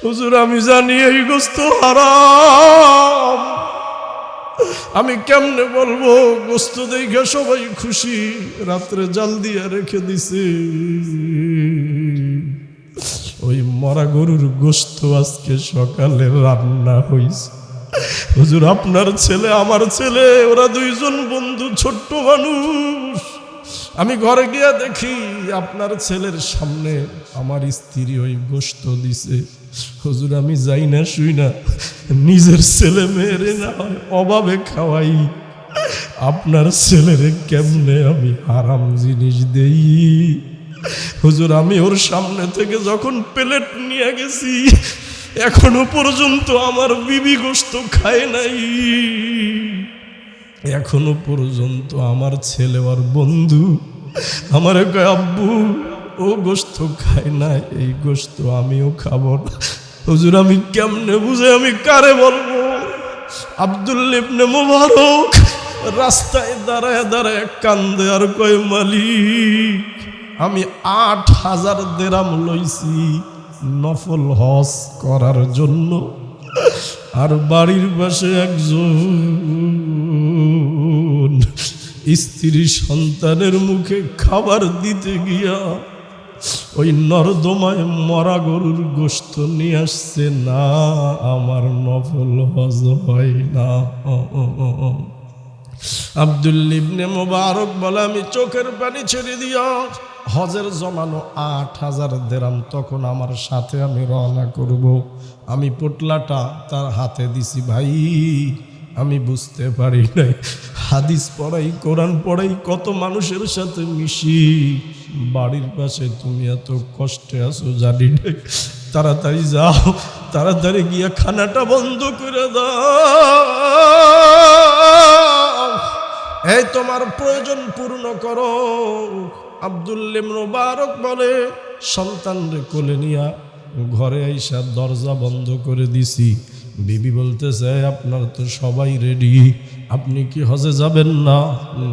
হুজুর আমি জানি এই গোশত হারাম, আমি কেমনে বলবো? গোশত দেখে সবাই খুশি, রাত্রে জাল দিয়া রেখে দিছে। ওই মরা গরুর গোশত আজকে সকালে রান্না হইছে। হুজুর আপনার ছেলে আমার ছেলে, ওরা দুইজন বন্ধু, ছোট্ট মানুষ। আমি ঘরে গিয়া দেখি আপনার ছেলের সামনে আমার স্ত্রী ওই গোশত দিছে। হুজুর আমি যাই না শুই না, নিজের ছেলে মেয়েরে না হয় অভাবে খাওয়াই, আপনার ছেলেরে কেমনে আমি হারাম জিনিস দেই? হুজুর আমি ওর সামনে থেকে যখন প্লেট নিয়ে গেছি, এখনো পর্যন্ত আমার বিবি গোশত খায় নাই। এখনো পর্যন্ত আমার ছেলে আর বন্ধু আমার কয় আব্বু ও গোশত খায় না, এই গোশত আমিও খাবো না। হুজুর আমি কেমনে বুঝে, আমি কারে বলবো? আব্দুল্লাহ ইবনে মুবারক রাস্তায় দাঁড়ায় দাঁড়ায় কান্দে আর কয় মালিক আমি ৮,০০০ দিরহাম লইছি নফল হজ করার জন্য, আর বাড়ির পাশে একজন স্ত্রী সন্তানের মুখে খাবার দিতে গিয়া ওই নর্দমায় মরা গরুর গোশত নিয়ে আসছে না, আমার নফল হজ হয় না। আব্দুল্লাহ ইবনে মুবারক বলে আমি চোখের পানি ছেড়ে দিয়া হজের জমানো ৮,০০০ দিরহাম তখন আমার সাথে আমি রওনা করব। আমি পোটলাটা তার হাতে দিছি, ভাই আমি বুঝতে পারি নাই, হাদিস পড়াই কোরআন পড়াই কত মানুষের সাথে মিশি, বাড়ির পাশে তুমি এত কষ্টে আছো জানি নাই, তাড়াতাড়ি যাও, তাড়াতাড়ি গিয়া খানাটা বন্ধ করে দাও, এই তোমার প্রয়োজন পূর্ণ করো। আব্দুল্লাহ ইবনে মুবারক বলে সন্তানরে কোলে নিয়া ঘরে আইসা দরজা বন্ধ করে দিছি। বিবি বলতেছে আপনার তো সবাই রেডি, আপনি কি হজে যাবেন না?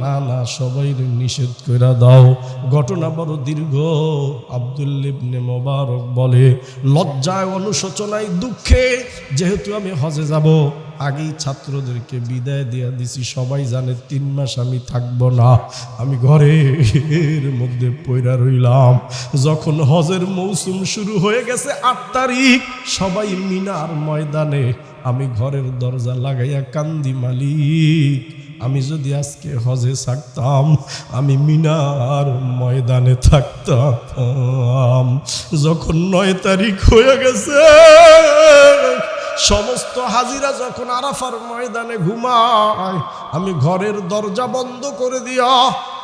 না না, সবাই নিষেধ করে দাও। ঘটনা বড় দীর্ঘ। আব্দুল্লাহ ইবনে মুবারক বলে লজ্জায় অনুশোচনায় দুঃখে যেহেতু আমি হজে যাব, আগেই ছাত্রদেরকে বিদায় দিয়ে দিছি, সবাই জানে ৩ মাস আমি থাকবো না, আমি ঘরের মধ্যে পইরা রইলাম। যখন হজের মৌসুম শুরু হয়ে গেছে ৮ তারিখ, সবাই মিনার ময়দানে, আমি ঘরের দরজা লাগাইয়া কান্দি মালিক আমি যদি আজকে হজে থাকতাম, আমি মিনার ময়দানে থাকতাম। যখন ৯ তারিখ হয়ে গেছে, সমস্ত হাজিরা যখন আরাফার ময়দানে ঘুমায়, আমি ঘরের দরজা বন্ধ করে দিয়া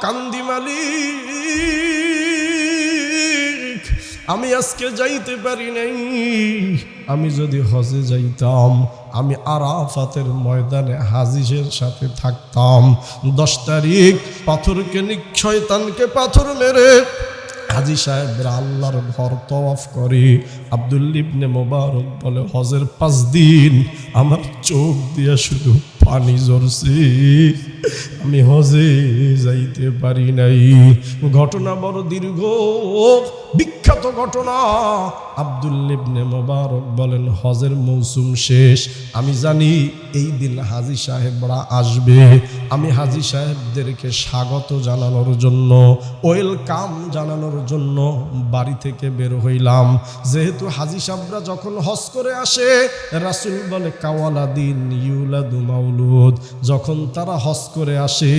কান্দি মালিক আমি আজকে যাইতে পারি নাই, আমি যদি হজে যাইতাম আমি আরাফাতের ময়দানে হাজিদের সাথে থাকতাম। ১০ তারিখ পাথরকে শয়তানকে পাথর মেরে হাজি সাহেবরা আল্লাহর ঘর তওয়াফ করে। আব্দুল্লাহ ইবনে মুবারক বলে হজের ৫ দিন আমার চোখ দিয়া শুধু পানি ঝরছে, আমি হজে যাইতে পারি নাই। ঘটনা বড় দীর্ঘ, বিখ্যাত ঘটনা। আব্দুল্লাহ ইবনে মুবারক বলেন হজের মৌসুম শেষ, আমি জানি এই দিন হাজি সাহেবরা আসবে, আমি হাজি সাহেবদেরকে স্বাগত জানানোর জন্য, ওয়েলকাম জানানোর জন্য বাড়ি থেকে বের হইলাম। যেহেতু হাজি সাহেবরা যখন হজ করে আসে, রাসূল বলে কাওয়ালাদিন ইউলাদু মাউলুদ, যখন তারা হজ করে আসে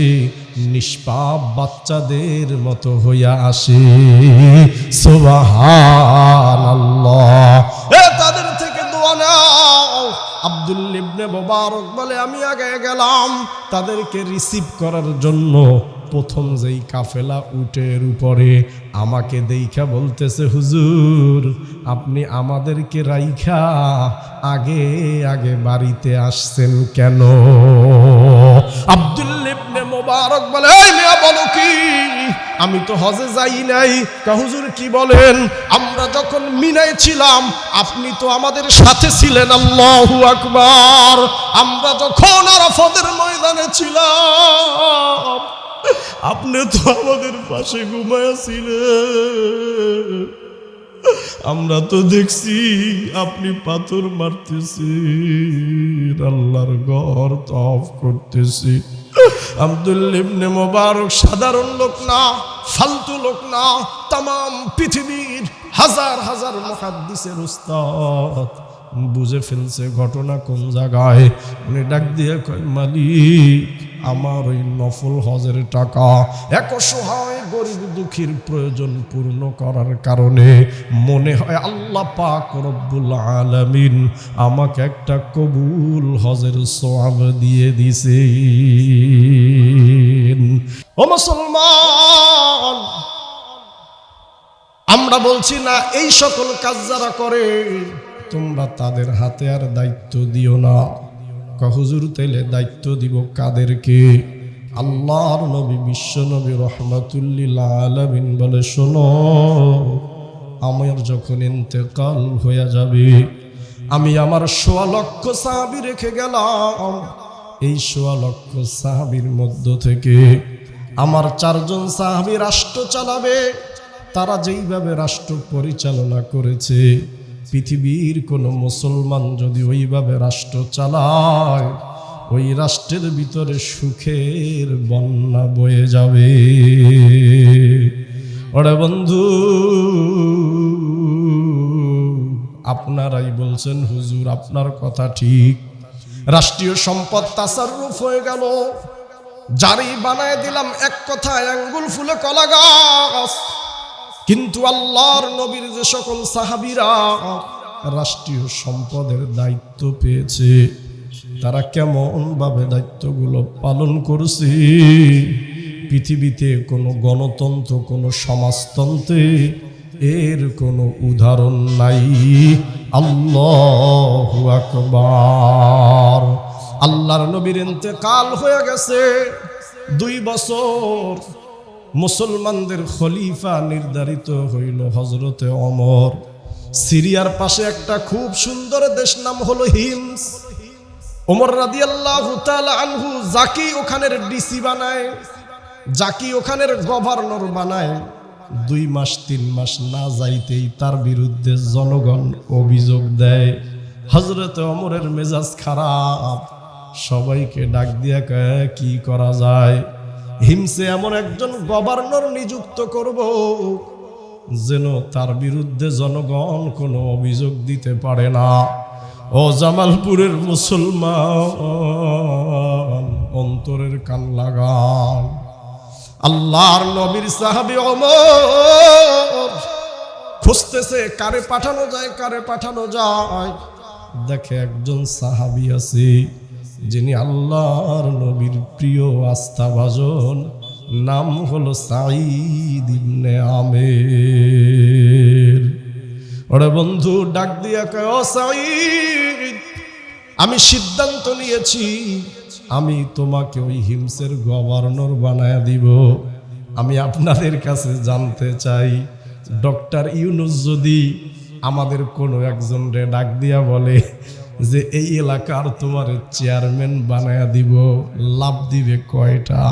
নিষ্পাপ বাচ্চাদের মতো হইয়া আসে। সুবহানাল্লাহ, তাদের থেকে দোয়া নাও। আব্দুল্লাহ ইবনে মুবারক বলে আমি আগে গেলাম তাদেরকে রিসিভ করার জন্য। প্রথম যেই কাফেলা উটের উপরে আমাকে দেইখা বলতেছে হুজুর আপনি আমাদেরকে রাইখা আগে আগে বাড়িতে আসছেন কেন? আব্দুল্লাহ ইবনে মুবারক বলে এই মিয়া বলো কি, আমি তো হজে যাই নাই। হুজুর কি বলেন? আমরা যখন মিনায় ছিলাম আপনি তো আমাদের সাথে ছিলেন। আল্লাহু আকবার। আমরা যখন আরাফাতের ময়দানে ছিলাম আপনি তো আমাদের পাশে ঘুমাইয়াছিলেন। আমরা তো দেখছি আপনি পাথর মারতেছেন, আল্লাহর ঘর তওয়াফ করতেছি। আব্দুল্লাহ ইবনে মুবারক সাধারণ লোক না, ফালতু লোক না, তাম পৃথিবীর হাজার হাজার মুহাদ্দিসের উস্তাদ, বুঝে ফেলছে ঘটনা কোন জায়গায়। উনি ডাক দিয়ে কয়, মালিক, আমার ওই নফল হজের টাকা এক অসহায় গরিব দুঃখীর প্রয়োজন পূর্ণ করার কারণে মনে হয় আল্লাহ পাক রব্বুল আলামিন আমাকে একটা কবুল হজের সওয়াব দিয়ে দিছে। ও মুসলমান, আমরা বলছি না এই সকল কাজ যারা করে তোমরা তাদের হাতে আর দায়িত্ব দিও না। হুজুর তাইলে দায়িত্ব দিব কাদেরকে? আল্লাহর নবী বিশ্ব নবী রহমাতুল লিল আলামিন বলে, শোনো, আমার যখন ইন্তেকাল হয়ে যাবে আমি আমার ১.৫ লক্ষ সাহাবী রেখে গেলাম। এই ১.৫ লক্ষ সাহাবীর মধ্য থেকে আমার ৪ জন সাহাবী রাষ্ট্র চালাবে। তারা যেইভাবে রাষ্ট্র পরিচালনা করেছে, পৃথিবীর কোনো মুসলমান যদি ওইভাবে রাষ্ট্র চালায়, ওই রাষ্ট্রের ভিতরে সুখের বন্যা বয়ে যাবে। ওরে বন্ধু, আপনারাই বলছেন হুজুর আপনার কথা ঠিক, রাষ্ট্রীয় সম্পদ তাসাররুফ হয়ে গেল, জারি বানায় দিলাম, এক কথায় আঙ্গুল ফুলে কলা গাছ। কিন্তু আল্লাহর নবীর যে সকল সাহাবীরা রাষ্ট্রীয় সম্পদের দায়িত্ব পেয়েছে, তারা কেমন ভাবে দায়িত্বগুলো পালন করছে। পৃথিবীতে কোনো গণতন্ত্র, কোনো সমাজতন্ত্রে এর কোনো উদাহরণ নাই। আল্লাহু আকবার। আল্লাহর নবীর ইন্তেকাল হয়ে গেছে 2 বছর, মুসলমানদের খলিফা নির্ধারিত হইল হযরতে ওমর। সিরিয়ার পাশে একটা খুব সুন্দর দেশ, নাম হলো হিমস। ওমর রাদিয়াল্লাহু তাআলা আনহু যাকে ওখানের ডিসি বানায়, যাকে ওখানের গভর্নর বানায়, 2 মাস 3 মাস না যাইতেই তার বিরুদ্ধে জনগণ অভিযোগ দেয়। হযরতে ওমরের মেজাজ খারাপ, সবাইকে ডাক দিয়া কয় কি করা যায়, হিমসে এমন একজন গভর্নর নিযুক্ত করব যেন তার বিরুদ্ধে জনগণ কোনো অভিযোগ দিতে পারে না। ও জামালপুরের মুসলমান, অন্তরের কান লাগান। আল্লাহর নবীর সাহাবী ওমর খুঁজতেছে কারে পাঠানো যায়, কারে পাঠানো যায়। দেখে একজন সাহাবী আছে যিনি আল্লাহর নবীর প্রিয় আস্থাভাজন, নাম হলো সাঈদ ইবনে আমের। ওরে বন্ধু ডাক দিয়া কয়, ও সাঈদ, আমি সিদ্ধান্ত নিয়েছি আমি তোমাকে ওই হিমসের গভর্নর বানায়া দিব। আমি আপনাদের কাছে জানতে চাই, ডক্টর ইউনূস যদি আমাদের কোনো একজনরে ডাক দিয়া বলে যে এই এলাকার তোমার চেয়ারম্যান বানায়া দিব, লাভ দিবে কয়টা?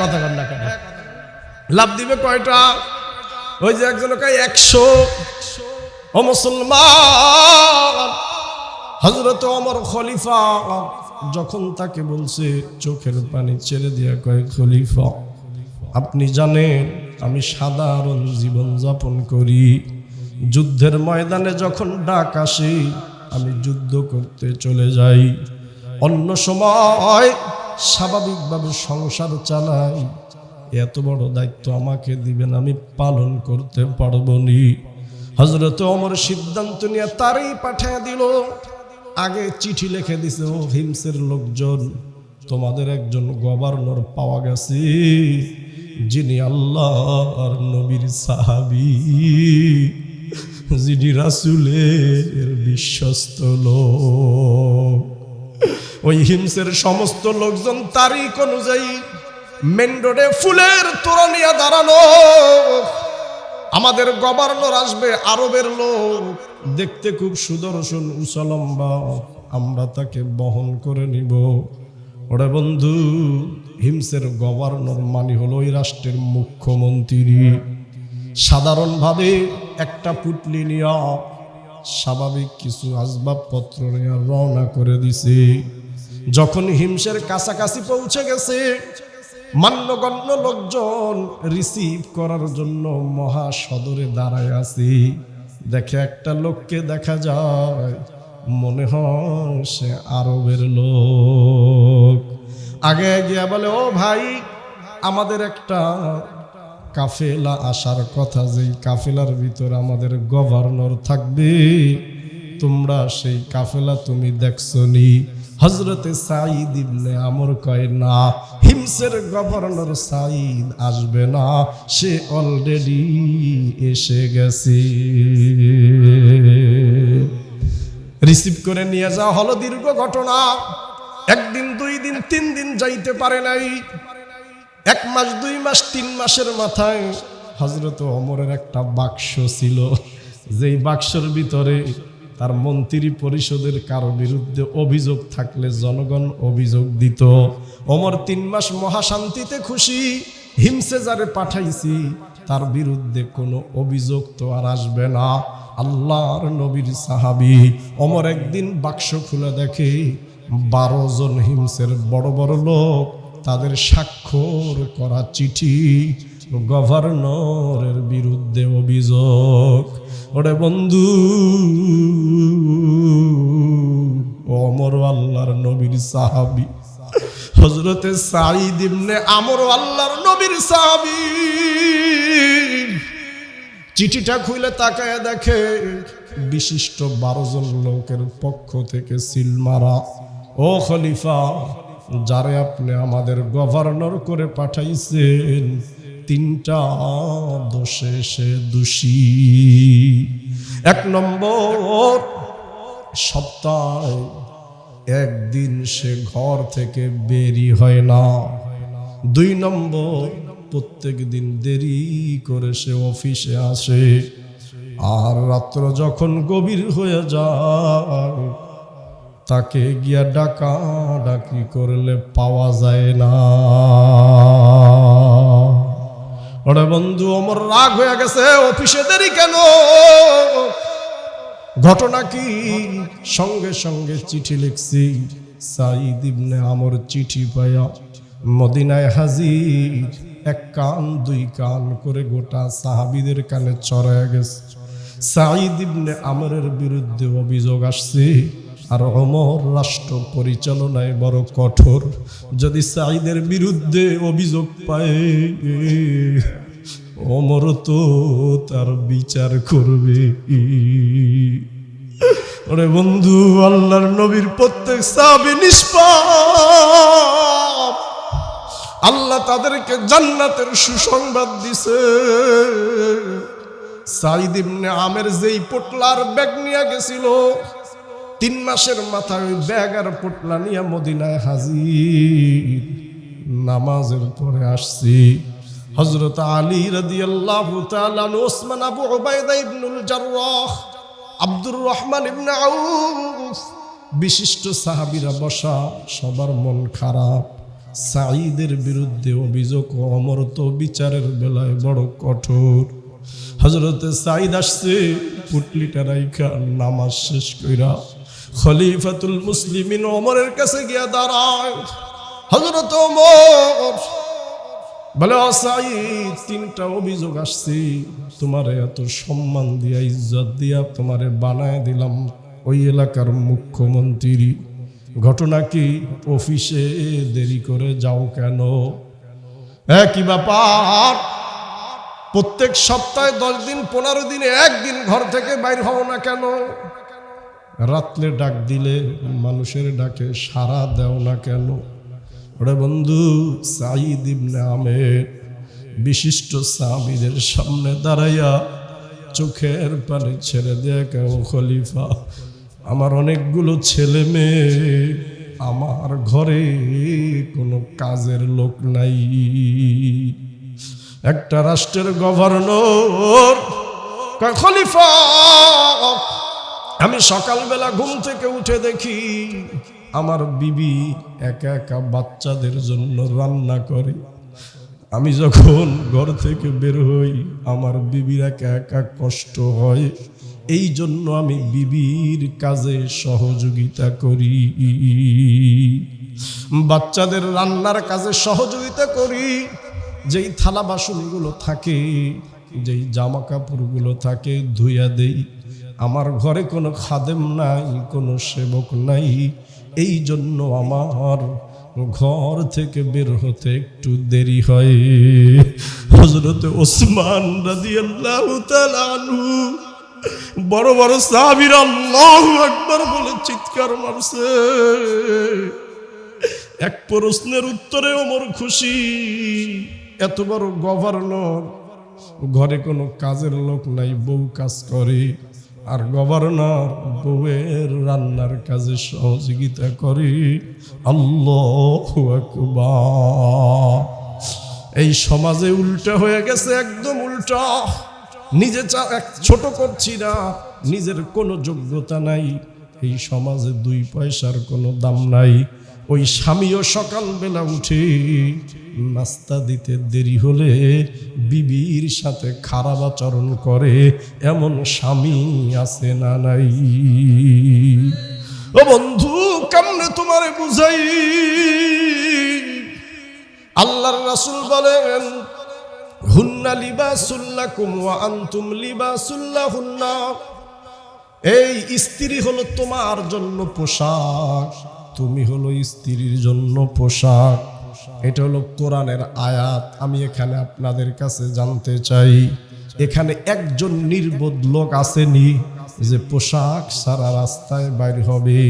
কথা কন না কেন? লাভ দিবে কয়টা? ওই যে একজন কয় 100। ও মুসলমান, হযরত ওমর খলিফা যখন তাকে বলছে, চোখের পানি ছেড়ে দিয়া কয়, খলিফা আপনি জানেন আমি সাধারণ জীবন যাপন করি, যুদ্ধের ময়দানে যখন ডাক আসে আমি যুদ্ধ করতে চলে যাই, অন্য সময় স্বাভাবিকভাবে সংসার চালাই। এত বড় দায়িত্ব আমাকে দিবেন, আমি পালন করতে পারবো নি। হযরত ওমর সিদ্ধান্ত নিয়ে তারই পাঠিয়ে দিল। আগে চিঠি লিখে দিছে, ও হিমসের লোকজন, তোমাদের একজন গভর্নর পাওয়া গেছে যিনি আল্লাহর নবীর সাহাবী, যিনি রাসূলের বিশ্বস্ত লোক। ওই হিমসের সমস্ত লোকজন তারিখ অনুযায়ী মেন রোডে ফুলের তোড়া নিয়ে দাঁড়ানো। আমাদের গভর্নর আসবে, আরবের লোক, দেখতে খুব সুদর্শন, উঁচা লম্বা, আমরা তাকে বহন করে নিব। ওরে বন্ধু, হিমসের গভর্নর মানে হলো ওই রাষ্ট্রের মুখ্যমন্ত্রী। সাধারণভাবে একটা পুটলি নিয়ে স্বাভাবিক কিছু আসবাবপত্র নিয়ে রওনা করে দিছে। যখন হিমসের কাছাকাছি পৌঁছে গেছে, মান্যগণ্য লোকজন রিসিভ করার জন্য মহা সদরে দাঁড়ায় আছে। দেখে একটা লোককে দেখা যায়, মনে হয় সে আরবের লোক। আগে গিয়া বলে, ও ভাই, আমাদের একটা কাফেলা আসার কথা, যেই কাফেলার ভিতর আমাদের গভর্নর থাকবে, তোমরা সেই কাফেলা তুমি দেখছো নি? হযরতে সাঈদ ইবনে আমর কয়, না, হিমসের গভর্নর সাঈদ আসবে না, সে অলরেডি এসে গেছে। রিসিভ করে নিয়ে যাওয়া হলো। দীর্ঘ ঘটনা। একদিন, 2 দিন, 3 দিন যাইতে পারে নাই। 1 মাস, 2 মাস, 3 মাসের মাথায় হযরত ওমরের একটা বাক্স ছিল, যেই বাক্সের ভিতরে তার মন্ত্রী পরিষদের কারো বিরুদ্ধে অভিযোগ থাকলে জনগণ অভিযোগ দিত। ওমর 3 মাস মহাশান্তিতে খুশি, হিমসে যারে পাঠাইছি তার বিরুদ্ধে কোনো অভিযোগ তো আর আসবে না। আল্লাহর নবীর সাহাবী ওমর একদিন বাক্স খুলে দেখে 12 জন হিমসের বড় বড় লোক, তাদের স্বাক্ষর করা চিঠি, গভর্নরের বিরুদ্ধে অভিযোগ। ওরে বন্ধু, ওমর আল্লাহর নবীর সাহাবী, হযরতে সাঈদ ইবনে আমর আল্লাহর নবীর সাহাবী। চিঠিটা খুলে তাকায় দেখে বিশিষ্ট 12 জন লোকের পক্ষ থেকে সিল মারা। ও খলিফা, যারে আপনি আমাদের গভর্নর করে পাঠাইছেন, 3টা দোষে সে দোষী। 1 নম্বর, সপ্তাহে 1 দিন সে ঘর থেকে বেরি হয় না। 2 নম্বর, প্রত্যেক দিন দেরি করে সে অফিসে আসে। আর রাত্র যখন গভীর হয়ে যায়, তাকে গিয়া ডাকাডাকি করলে পাওয়া যায় না। ওরে বন্ধু, ওমর রাগ হয়ে গেছে, অফিসে দেরি কেন? ঘটনা কি? সঙ্গে সঙ্গে চিঠি লিখছি। সাঈদ ইবনে আমর চিঠি পায়া মদিনায় হাজির। 1 কান 2 কান করে গোটা সাহাবীদের কানে ছড়ায় গেছে। সাঈদ ইবনে আমরের বিরুদ্ধে অভিযোগ আসছে। আর ওমর রাষ্ট্র পরিচালনায় বড় কঠোর। যদি সাঈদের বিরুদ্ধে অভিযোগ পায়, ওমর তো তার বিচার করবে। ওরে বন্ধু, আল্লাহর নবীর প্রত্যেক সাহাবী নিষ্পাপ। আল্লাহ তাদেরকে জান্নাতের সুসংবাদ দিছে। সাঈদ ইবনে আমের যেই পোটলার ব্যাগ নিয়ে গেছিল, 3 মাসের মাথায় ওই ব্যাগ আর পোটলা নিয়ে মদিনায় হাজির। নামাজের পরে আসছি। হযরত আলী রাদিয়াল্লাহু তাআলা, ওসমান, আবু উবাইদা ইবনুল জাররাহ, আব্দুর রহমান ইবনে আউফ, বিশিষ্ট সাহাবীরা বসা। সবার মন খারাপ। সাঈদের বিরুদ্ধে অভিযোগ। ওমর তো বিচারের বেলায় বড় কঠোর। হযরতে সাঈদ আসছে, পুটলিটা রাইখা নামাজ শেষ কইরা খলিফাতুল মুসলিমিন ওমরের কাছে গিয়া দাঁড়ায়। হযরত ওমর বলে, ও সাঈদ, 3টা অভিযোগ আসছে। তোমারে এত সম্মান দিয়া, ইজ্জত দিয়া তোমারে বানায় দিলাম ওই এলাকার মুখ্যমন্ত্রী। ঘটনা কি? অফিসে দেরি করে যাও কেন? একই ব্যাপার। প্রত্যেক সপ্তাহে 10 দিন, 15 দিনে 1 দিন ঘর থেকে বাইর হও না কেন? রাত্রে ডাক দিলে মানুষের ডাকে সাড়া দেও না কেন? ওরে বন্ধু, সাঈদ ইবনে আমের বিশিষ্ট সাহাবীদের সামনে দাঁড়াইয়া চোখের পানি ছেড়ে দিয়ে কেউ, খলিফা, আমার অনেকগুলো ছেলে মেয়ে, আমার ঘরে কোনো কাজের লোক নাই। একটা রাষ্ট্রের গভর্নর কয়, খলিফা, আমি সকালবেলা ঘুম থেকে উঠে দেখি আমার বিবি একা একা বাচ্চাদের জন্য রান্না করে, আমি যখন ঘর থেকে বের হই আমার বিবির একা একা কষ্ট হয়, এই জন্য আমি বিবির কাজে সহযোগিতা করি, বাচ্চাদের রান্নার কাজে সহযোগিতা করি। যেই থালা বাসনগুলো থাকে, যেই জামা কাপড়গুলো থাকে ধুইয়া দেই। আমার ঘরে কোনো খাদেম নাই, কোনো সেবক নাই, এই জন্য আমার ঘর থেকে বের হতে একটু দেরি হয়। হযরত ওসমান রাদিয়াল্লাহু তাআলা আনহু বড় বড় সাহাবীরা আল্লাহু আকবার বলে চিৎকার মারছে। এক প্রশ্নের উত্তরে ওমর খুশি। এত বড় গভর্নর, ঘরে কোনো কাজের লোক নাই, বউ কাজ করে, আর গভর্নর বউয়ের রান্নার কাজে সহযোগিতা করে। আল্লাহু আকবার। এই সমাজে উল্টা হয়ে গেছে, একদম উল্টা। নিজে ছোট করছি না, নিজের কোনো যোগ্যতা নাই, এই সমাজে 2 পয়সার কোনো দাম নাই। ওই স্বামীও সকালবেলা উঠে নাস্তা দিতে দেরি হলে বিবির সাথে খারাপ আচরণ করে, এমন স্বামী আছে না নাই? ও বন্ধু, কেমনে তোমারে বুঝাই? আল্লাহর রাসূল বলেন, হুন্না লিবাসুল লাকুম ওয়া আনতুম লিবাসুল লাহুন্না। এই স্ত্রী হলো তোমার জন্য পোশাক, তুমি হলো স্ত্রীর জন্য পোশাক। এটা হলো কোরআনের আয়াত। আমি এখানে আপনাদের কাছে জানতে চাই, এখানে একজন নির্বোধ লোক আসেনি যে পোশাক সারা রাস্তায় বাইর হবে?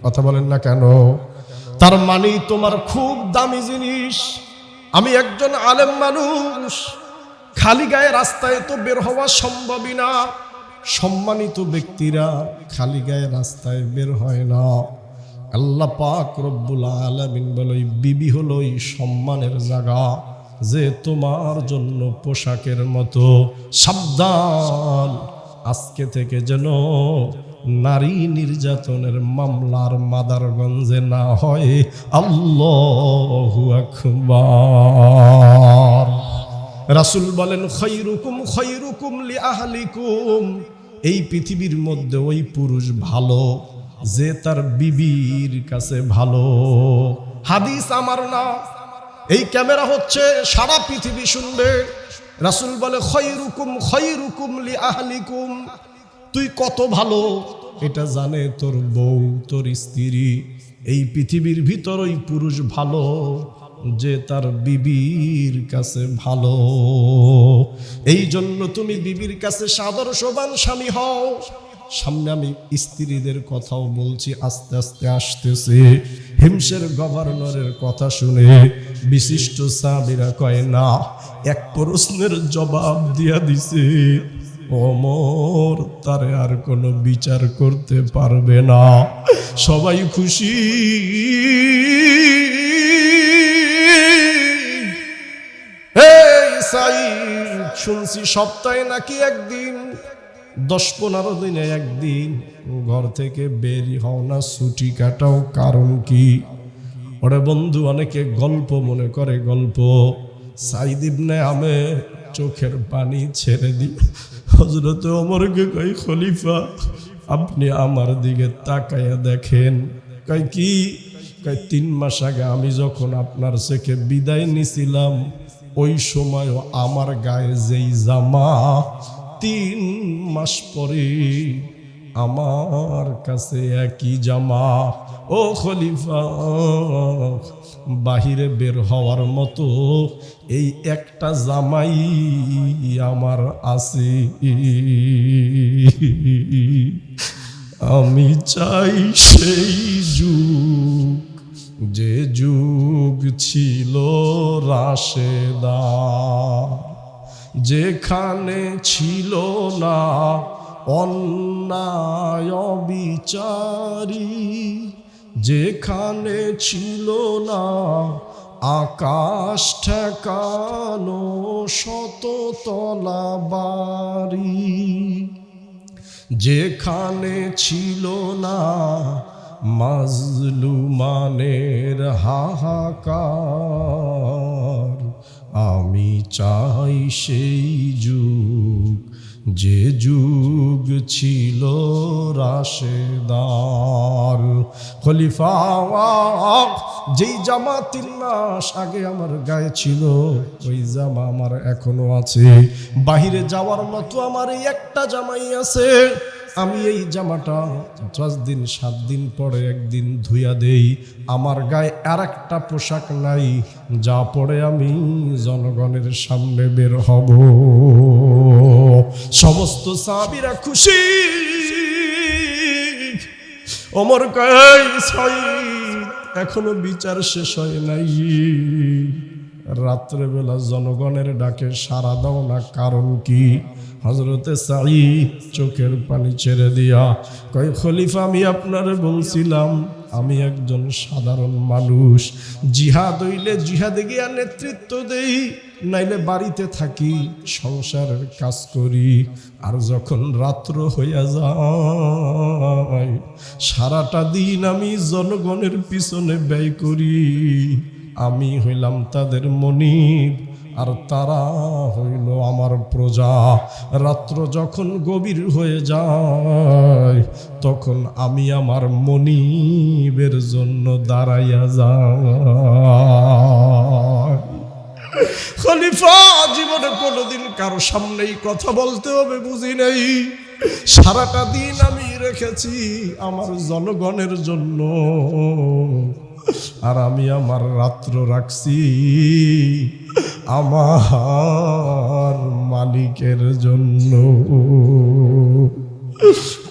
কথা বলেন না কেন? তার মানে তোমার খুব দামি জিনিস। আমি একজন আলেম মানুষ, খালি গায়ে রাস্তায় তো বের হওয়া সম্ভবই না। সম্মানিত ব্যক্তিরা খালি গায়ে রাস্তায় বের হয় না। আল্লাহ পাক রব্বুল আলামিন বলে, বিবি হলো এই সম্মানের জায়গা, যে তোমার জন্য পোশাকের মতো। সাবধান, আজকে থেকে যেন নারী নির্যাতনের মামলার মাদারগঞ্জে না হয়। আল্লাহু আকবার। রাসূল বলেন, খায়রুকুম খায়রুকুম লিআহলিকুম। এই পৃথিবীর মধ্যে ওই পুরুষ ভালো যে তার বিবির কাছে ভালো। হাদিস আমার না, এই ক্যামেরা হচ্ছে, সারা পৃথিবী শুনবে। রাসূল বলে, খায়রুকুম খায়রুকুম লিআহলিকুম। তুই কত ভালো এটা জানে তোর বউ, তোর স্ত্রী। এই পৃথিবীর ভিতর ওই পুরুষ ভালো যে তার বিবির কাছে ভালো। এই জন্য তুমি বিবির কাছে সাদর্শবান স্বামী হও। সামনে আমি স্ত্রীদের কথাও বলছি, আস্তে আস্তে আসতেছে। হিমসের গভর্নরের কথা শুনে বিশিষ্ট সাহাবীরা কয় না, এক প্রশ্নের জবাব দিয়া দিছে, ওমর তারে আর কোনো বিচার করতে পারবে না। সবাই খুশি। শুনছি সপ্তাহে নাকি একদিন, 10-15 দিনে একদিন ঘর থেকে বেরি হও না, ছুটি কাটাও। কারণ কি? ওরে বন্ধু, অনেকে গল্প মনে করে গল্প। সাইদ ইবনে আমের চোখের পানি ছেড়ে দি। হযরত ওমরকে কই, খলিফা আপনি আমার দিকে তাকায়া দেখেন। কই কি? কই 3 মাস আগে আমি যখন আপনার থেকে বিদায় নিছিলাম, ওই সময়ও আমার গায়ে যেই জামা, 3 মাস পরে আমার কাছে একই জামা। ও খলিফা, বাহিরে বের হওয়ার মতো এই একটা জামাই আমার আছে। আমি চাই সেই যুগ, যে যুগ ছিল রাশেদা, যেখানে ছিল না অন্যায় বিচারী, যেখানে ছিল না আকাশ ঠেকানো শততলা বাড়ি, যেখানে ছিল না মাজলুমানের হাহাকার, আমি চাই সেই যুগ, যে যুগ ছিল রাশেদার। খলিফা যেই জামা 3 মাস আগে আমার গায়ে ছিল, ওই জামা আমার এখনো আছে। বাহিরে যাওয়ার মতো আমার এই একটা জামাই আছে। আমি এই জামাটা 10 দিন 7 দিন পরে একদিন ধুইয়া দেই। আমার গায়ে আর একটা পোশাক নাই, যা পরে আমি জনগণের সামনে বের হব। সমস্ত সাহাবীরা খুশি। ওমর কয়, এখনো বিচার শেষ হয় নাই, রাত্রেবেলা জনগণের ডাকে সাড়া দাও না, কারণ কি? হযরতে সাঈদ চোখের পানি ছেড়ে দিয়া কয়, খলিফা আমি আপনারে বলছিলাম আমি একজন সাধারণ মানুষ, জিহাদ হইলে জিহাদে গিয়া নেতৃত্ব দেই, নাইলে বাড়িতে থাকি সংসারের কাজ করি। আর যখন রাত্র হইয়া যায়, সারাটা দিন আমি জনগণের পিছনে ব্যয় করি। আমি হইলাম তাদের মনিব, আর তারা হইল আমার প্রজা। রাত্র যখন গভীর হয়ে যায়, তখন আমি আমার মনিবের জন্য দাঁড়াইয়া যাই। খলিফা জীবনে কোনোদিন কারো সামনেই কথা বলতে হবে বুঝি নাই। সারাটা দিন আমি রেখেছি আমার জনগণের জন্য, আর আমি আমার রাত্র রাখছি আমার মালিকের জন্য।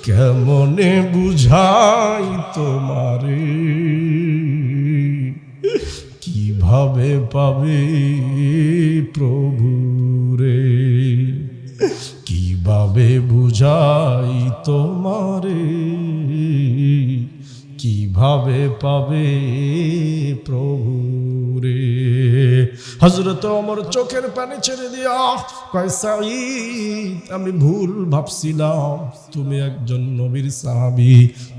কেমনে বুঝাই তোমারে, কিভাবে পাবে প্রভুরে, কিভাবে বুঝাই তোমারে, কিভাবে পাবে প্রভুরে। হযরত ওমর চোখের পানি ছেড়ে দিয়া কয়, সাঈদ আমি ভুল ভাবছিলাম, তুমি একজন নবীর সাহাবী,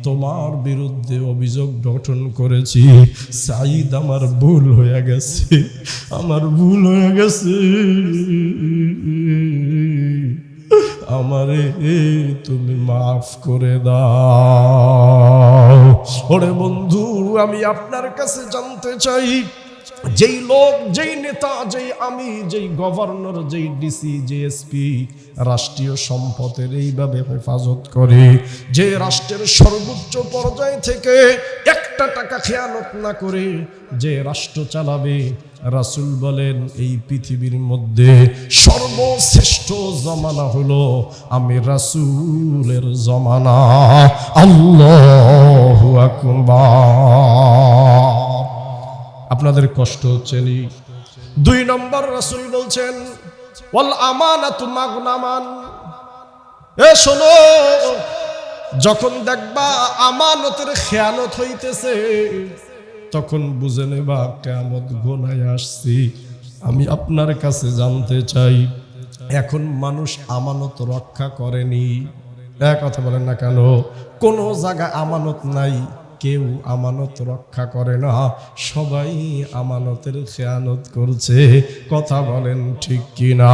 তোমার বিরুদ্ধে অভিযোগ গঠন করেছি। সাঈদ আমার ভুল হয়ে গেছে, আমার ভুল হয়ে গেছে, আমারে তুমি মাফ করে দাও। ওরে বন্ধু, আমি আপনার কাছে জানতে চাই, যেই লোক, যেই নেতা, যেই আমি, যেই গভর্নর, যেই ডিসি, যে এসপি রাষ্ট্রীয় সম্পদের এইভাবে হেফাজত করে, যে রাষ্ট্রের সর্বোচ্চ পর্যায় থেকে একটা টাকা খেয়ানত না করে যে রাষ্ট্র চালাবে, রাসূল বলেন এই পৃথিবীর মধ্যে সর্বশ্রেষ্ঠ জমানা হলো আমি রাসূলের জমানা। আল্লাহু আকবার। আপনাদের কষ্ট হচ্ছে নি? 2 নম্বর রাসূল বলছেন, ওয়াল আমানাতু মাগনামান। এ শোনো, যখন দেখবা আমানতের খেয়ানত হইতেছে, তখন বুঝে নেবা কিয়ামত ঘনায় আসছে। আমি আপনার কাছে জানতে চাই, এখন মানুষ আমানত রক্ষা করেনি? কথা বলেন না কেন? কোনো জায়গায় আমানত নাই, কেউ আমানত রক্ষা করে না, সবাই আমানতের খেয়ানত করছে। কথা বলেন ঠিক কিনা?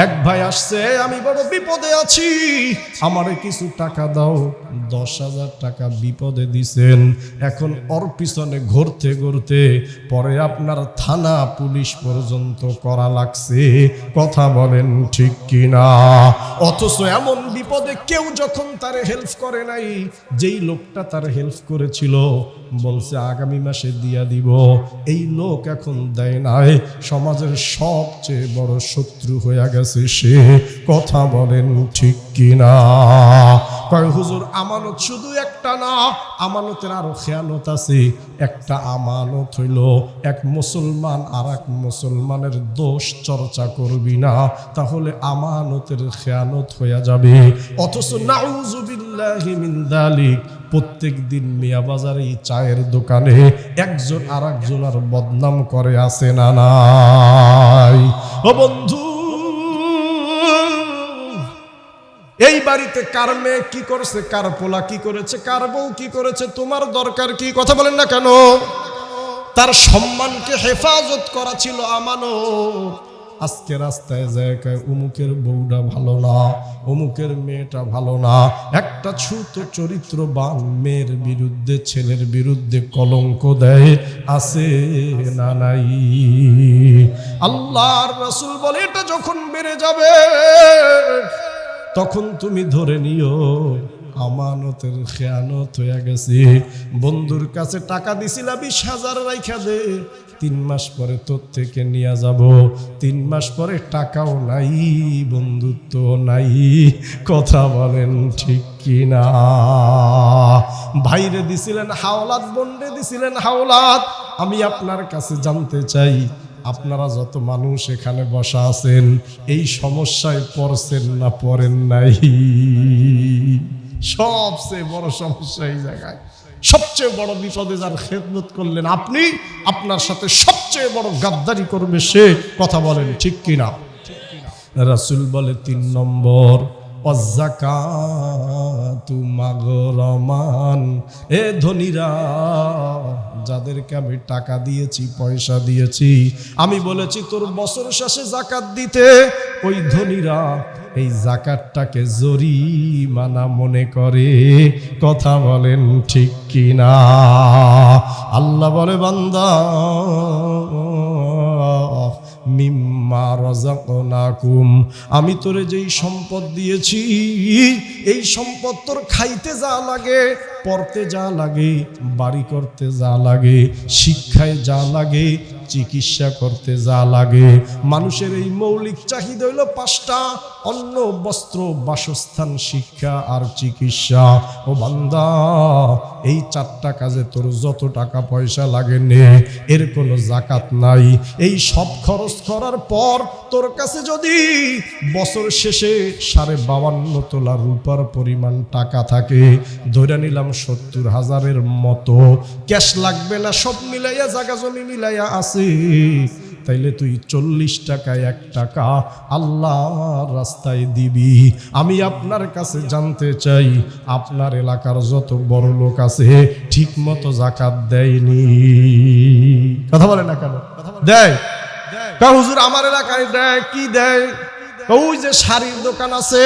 এক ভাই আসছে, আমি বড় বিপদে আছি, আমারে কিছু টাকা দাও। 10,000 টাকা বিপদে দিছেন, এখন ওর পিছনে ঘুরতে ঘুরতে পরে আপনার থানা পুলিশ পর্যন্ত করা লাগছে। কথা বলেন ঠিক কিনা? অথচ এমন বিপদে কেউ যখন তারে হেল্প করে নাই, যেই লোকটা তার হেল্প করেছিল বলছে আগামী মাসে দিয়া দিব, এই লোক এখন দেয় নাই, সমাজের সবচেয়ে বড় শত্রু হয়ে গেছে সে। কথা বলেন ঠিক কিনা? কয় হুজুর, আমানত শুধু একটা না, আমানতের আরো খেয়ানত আছে। একটা আমানত হইল এক মুসলমান আর এক মুসলমানের দোষ চর্চা করবি না, তাহলে আমানতের খেয়ানত হয়ে যাবে। অথচ নাউযুবিল্লাহি মিন যালিক, প্রত্যেক দিন মিয়া বাজারে চায়ের দোকানে একজন আর একজনের বদনাম করে, আছে না নাই? ও বন্ধু, এই বাড়িতে কার মেয়ে কি করছে, কার পোলা কি করেছে, কার বউ কি করেছে, তোমার দরকার কি? কথা বলেন না কেন? তার সম্মানকে হেফাজত করা ছিল আমানত। আজকে রাস্তায় যায় কয় অমুকের বউটা ভালো না, অমুকের মেয়েটা ভালো না। একটা ছোট চরিত্রবান মেয়ের বিরুদ্ধে, ছেলের বিরুদ্ধে কলঙ্ক দেয়, আছে না নাই? আল্লাহর রাসূল বলে এটা যখন বেড়ে যাবে তখন তুমি ধরে নিও আমানতের খেয়ানত হয়ে গেছে। বন্ধুর কাছে টাকা দিছিলা 20,000 রাইখা দে, 3 মাস পরে তোর থেকে নিয়ে যাব, 3 মাস পরে টাকাও নাই, বন্ধুত্ব নাই। কথা বলেন ঠিক কিনা? ভাইরে দিছিলেন হাওলাত, বোনরে দিছিলেন হাওলাত। আমি আপনার কাছে জানতে চাই, আপনারা যত মানুষ এখানে বসা আছেন এই সমস্যায় পড়ছেন না পড়েন নাই? সবচেয়ে বড় সমস্যা এই জায়গায়, সবচেয়ে বড় বিপদে যার খেদমত করলেন আপনি, আপনার সাথে সবচেয়ে বড় গাদ্দারি করবে সে। কথা বলেন ঠিক কিনা? রাসূল বলে 3 নম্বর, অযাকাতু মাগরামান। এ ধনীরা, যাদেরকে আমি টাকা দিয়েছি, পয়সা দিয়েছি, আমি বলেছি তোর বছর শেষে যাকাত দিতে, ওই ধনীরা এই যাকাতটাকে জরিমানা মনে করে। কথা বলেন ঠিক কিনা? আল্লাহ বলে বান্দা মিম্মা রাযাকনাকুম, আমি তোরে যেই সম্পদ দিয়েছি এই সম্পদ তোর খাইতে যা লাগে, পড়তে যা লাগে, বাড়ি করতে যা লাগে, শিক্ষায় যা লাগে, চিকিৎসা করতে যা লাগে, মানুষের এই মৌলিক চাহিদা হইল 5টা: অন্ন, বস্ত্র, বাসস্থান, শিক্ষা আর চিকিৎসা। ও বান্দা, এই 4টা কাজে তোর যত টাকা পয়সা লাগে নে, এর কোনো যাকাত নাই। এই সব খরচ করার পর তোর কাছে যদি বছর শেষে 52.5 তোলা রূপার পরিমাণ টাকা থাকে, ধরে নিলাম 70,000-এর মতো, ক্যাশ লাগবে না, সব মিলাইয়া জায়গা জমি মিলাইয়া আছে, তাইলে তুই 40 টাকায় 1 টাকা আল্লাহর রাস্তায় দিবি। আমি আপনার কাছে জানতে চাই, আপনার এলাকার যত বড় লোক আছে ঠিক মতো যাকাত দেয়নি? কথা বলে না কেন? দেয়? হুজুর আমার এলাকায় দেয়। কি দেয়? ওই যে শাড়ির দোকান আছে,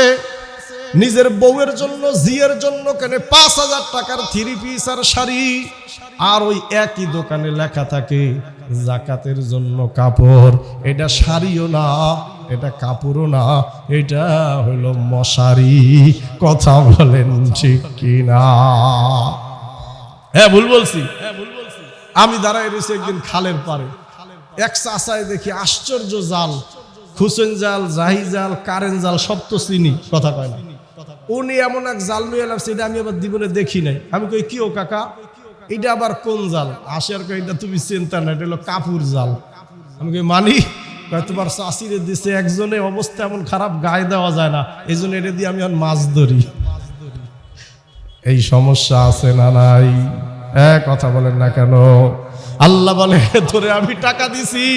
নিজের বউয়ের জন্য, জিয়ের জন্য কেন 5,000 টাকার 3 পিস আর শাড়ি, আর ওই একই দোকানে লেখা থাকে যাকাতের জন্য কাপড়। এটা শাড়িও না, এটা কাপড়ও না, এটা হলো মশারি। কথা বলেন ঠিক কিনা? হ্যাঁ ভুল বলছি? আমি দাঁড়ায় রয়েছি একদিন খালের পারে, এক চাচায় দেখি আশ্চর্য জাল, খুসেন জাল, জাহি জাল, কারেন্ট জাল, সব তো চিনি। কথা কয় না? উনি এমন এক জাল নিয়ে এলাম, সেটা আমি আবার জীবনে দেখি নাই। আমি কই কি ও কাকা, এটা আবার কোন জাল? আসে আর কই এটা তুমি চিন্তা না, এটা হলো কাপুর জাল। আমি কই মানি? তোমার চাষিরে দিছে একজনে, অবস্থা এমন খারাপ, গায়ে দেওয়া যায় না, এই জন্য এটা দিয়ে আমি আর মাছ ধরি। এই সমস্যা আছে না নাই? কথা বলেন না কেন? আল্লাহ বলে তোরে আমি টাকা দিছি,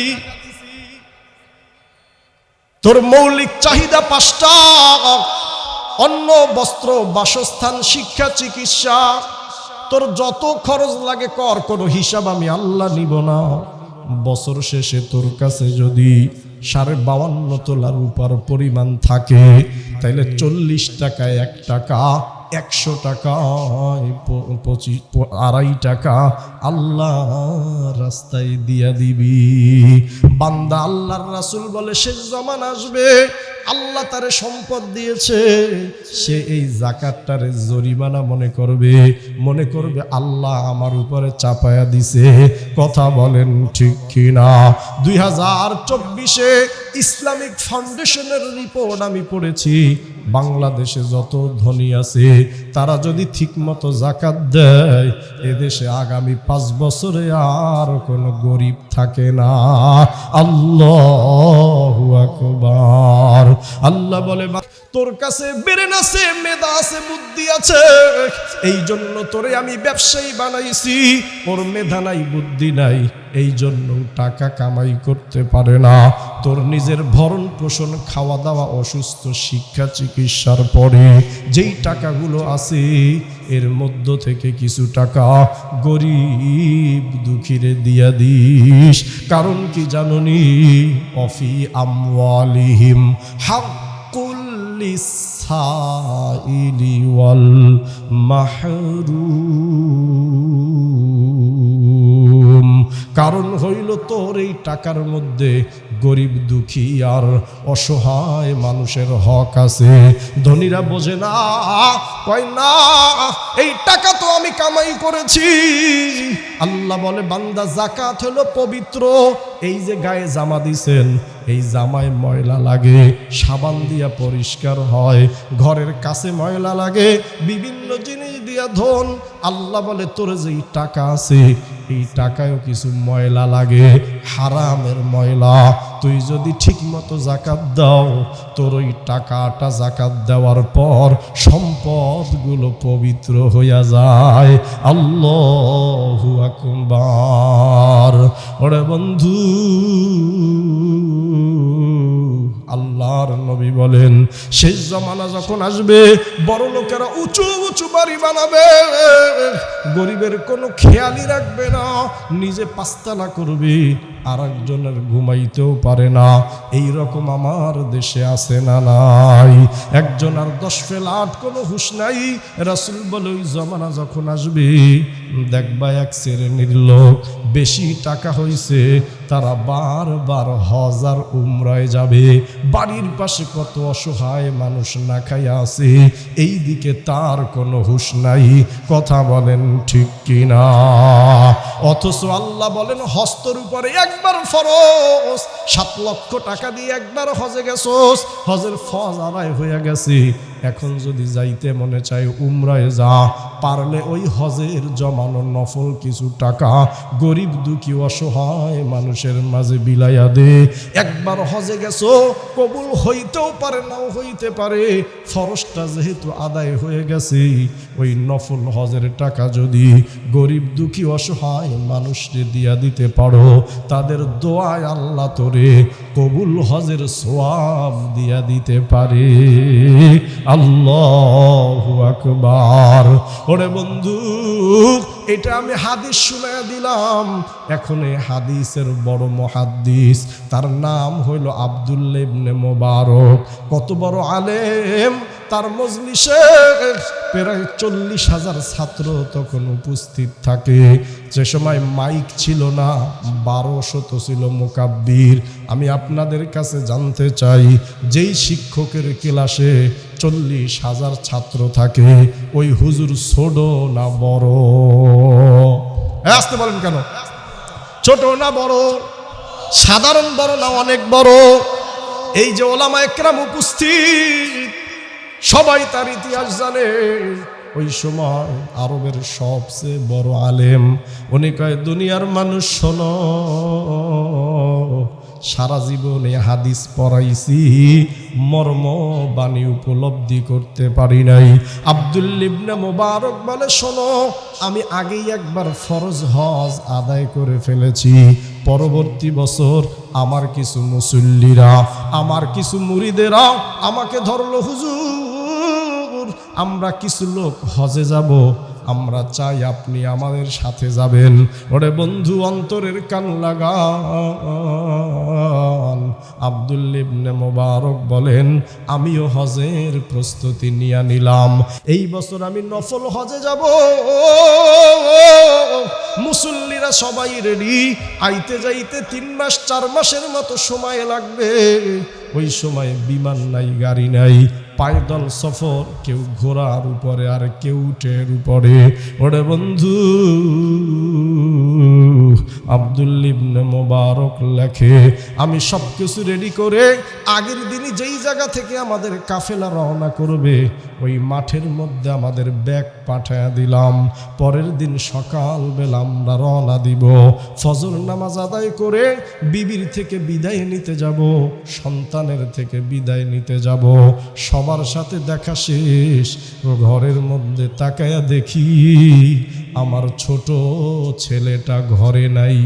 তোর মৌলিক চাহিদা 5টা: অন্ন, বস্ত্র, বাসস্থান, শিক্ষা, চিকিৎসা। তোর যত খরচ লাগে কর, কোনো হিসাব আমি আল্লাহ নিব না। বছর শেষে তোর কাছে যদি 52.5 তোলা রূপার পরিমাণ থাকে, তাইলে 40 টাকায় 1 টাকা, 100 টাকায় 2.5 টাকা আল্লাহ রাস্তায় দিয়া দিবি। বান্দা, আল্লাহর রাসূল বলে শেষ জামানা আসবে, আল্লাহ তারে সম্পদ দিয়েছে, সে এই যাকাতটারে জরিমানা মনে করবে আল্লাহ আমার উপরে চাপায়া দিছে। কথা বলেন ঠিক কিনা? 2024-এ ইসলামিক ফাউন্ডেশনের রিপোর্ট আমি পড়েছি, বাংলাদেশে যত ধনী আছে তারা যদি ঠিকমতো যাকাত দেয়, এদেশে আগামী 5 বছরে আর কোনো গরিব থাকে না। আল্লাহু আকবার। আল্লাহ বলে তোর কাছে ব্রেন আছে, মেধা আছে, বুদ্ধি আছে, এই জন্য তোরে আমি ব্যবসায়ী বানাইছি। ওর মেধা নাই, বুদ্ধি নাই, এই জন্য টাকা কামাই করতে পারে না। তোর নিজের ভরণ পোষণ, খাওয়া দাওয়া, অসুস্থ, শিক্ষা, চিকিৎসার পরে যেই টাকাগুলো আছে আছে এর মধ্য থেকে কিছু টাকা গরিব দুঃখীরে দিয়া দিস। কারণ কি জাননি? অফি আমওয়ালিহিম হাক্কুল লিসাইলি ওয়াল মাহরুম। কারণ হইল তোর এই টাকার মধ্যে গরিব দুঃখী আর অসহায় মানুষের হক আছে। ধনীরা বোঝে না, কয় না এই টাকা তো আমি কামাই করেছি। আল্লাহ বলে বান্দা যাকাত হলো পবিত্র। এই যে গায়ে জামা দিছেন, এই জামায় ময়লা লাগে, সাবান দিয়া পরিষ্কার হয়। ঘরের কাছে ময়লা লাগে, বিভিন্ন জিনিস দিয়া ধন। আল্লাহ বলে তোর যে টাকা আছে এই টাকায়ও কিছু ময়লা লাগে, হারামের ময়লা। তুই যদি ঠিক মতো জাকাত দাও, তোর ওই টাকাটা জাকাত দেওয়ার পর সম্পদগুলো পবিত্র হইয়া যায়। আল্লাহু আকবার। ওরে বন্ধু, আল্লাহর নবী বলেন শেষ জামানা যখন আসবে, বড় লোকেরা উঁচু উঁচু বাড়ি বানাবে, গরিবের কোনো খেয়ালই রাখবে না, নিজে পাঁচতলা করবে, আর একজনের ঘুমাইতেও পারে না। এই রকম আমার দেশে আছে না নাই? একজন আর 10 ফ্ল্যাট কোনো হুঁশ নাই। রাসূল বলে ওই জমানা যখন আসবে, দেখবা এক শ্রেণীর লোক বেশি টাকা হইছে, তারা বারবার হজ আর উমরায় যাবে। বাড়ির পাশে কত অসহায় মানুষ না খাইয়া আছে, এই দিকে তার কোনো হুঁশ নাই। কথা বলেন ঠিক কিনা? অথচ আল্লাহ বলেন হজের উপরে একবার ফরজ। 7 লক্ষ টাকা দিয়ে একবার হজে গেছোস, হজের ফরজ আদায় হয়ে গেছে। এখন যদি যাইতে মনে চায় উমরায় যা, পারলে ওই হজের জমানো নফল কিছু টাকা গরিব দুঃখী অসহায় মানুষের মাঝে বিলাইয়া দে। একবার হজে গেছো, কবুল হইতেও পারে নাও হইতে পারে, ফরজটা যেহেতু আদায় হয়ে গেছে, ওই নফল হজের টাকা যদি গরিব দুঃখী অসহায় মানুষকে দিয়া দিতে পারো, তাদের দোয়ায় আল্লাহ তোরে কবুল হজের সওয়াব দিয়া দিতে পারে। আল্লাহু আকবার। ওরে বন্ধু, এটা আমি হাদিস শুনাইয়া দিলাম। এখন এই হাদিসের বড় মুহাদ্দিস, তার নাম হইল আব্দুল্লাহ ইবনে মুবারক। কত বড় আলেম! তার মজলিসে প্রায় 40,000 ছাত্র তখন উপস্থিত থাকে। যে সময় মাইক ছিল না, 1200 ছিল মুকাব্বির। আমি আপনাদের কাছে জানতে চাই, যেই শিক্ষকের ক্লাসে 40,000 ছাত্র থাকে, ওই হুজুর ছোট না বড়? আসতে বলেন কেন? ছোট না বড়? সাধারণ বড় না অনেক বড়? এই যে ওলামা একরাম উপস্থিত, সবাই তার ইতিহাস জানে। ওই সময় আরবের সবচেয়ে বড় আলেম, উনি কয় দুনিয়ার মানুষ শোনো, সারা জীবনে হাদিস পড়াইছি, মর্ম বাণী উপলব্ধি করতে পারি নাই। আব্দুল্লাহ ইবনে মুবারক বলে শোনো, আমি আগেই একবার ফরজ হজ আদায় করে ফেলেছি। পরবর্তী বছর আমার কিছু মুসল্লিরা, আমার কিছু মুরিদেরা আমাকে ধরলো, হুজুর আমরা কিছু লোক হজে যাব, আমরা চাই আপনি আমাদের সাথে যাবেন। ওরে বন্ধু, অন্তরের কান লাগান। আব্দুল্লাহ ইবনে মুবারক বলেন আমিও হজের প্রস্তুতি নিয়ে নিলাম। এই বছর আমি নফল হজে যাব। মুসল্লিরা সবাই রেডি, আইতে যাইতে 3 মাস 4 মাসের মতো সময় লাগবে। ওই সময় বিমান নাই, গাড়ি নাই, পায়দল সফর, কেউ ঘোড়ার উপরে আর কেউ উটের উপরে। ওরে বন্ধু, আব্দুল্লাহ ইবনে মুবারক লেখে আমি সব কিছু রেডি করে আগের দিনই যেই জায়গা থেকে আমাদের কাফেলা রওনা করবে, ওই মাঠের মধ্যে আমাদের ব্যাগ পাঠায়া দিলাম। পরের দিন সকালবেলা আমরা রওনা দিব। ফজর নামাজ আদায় করে বিবির থেকে বিদায় নিতে যাব, সন্তানের থেকে বিদায় নিতে যাব। সবার সাথে দেখা শেষ, ঘরের মধ্যে তাকায়া দেখি আমার ছোট ছেলেটা ঘরে নাই,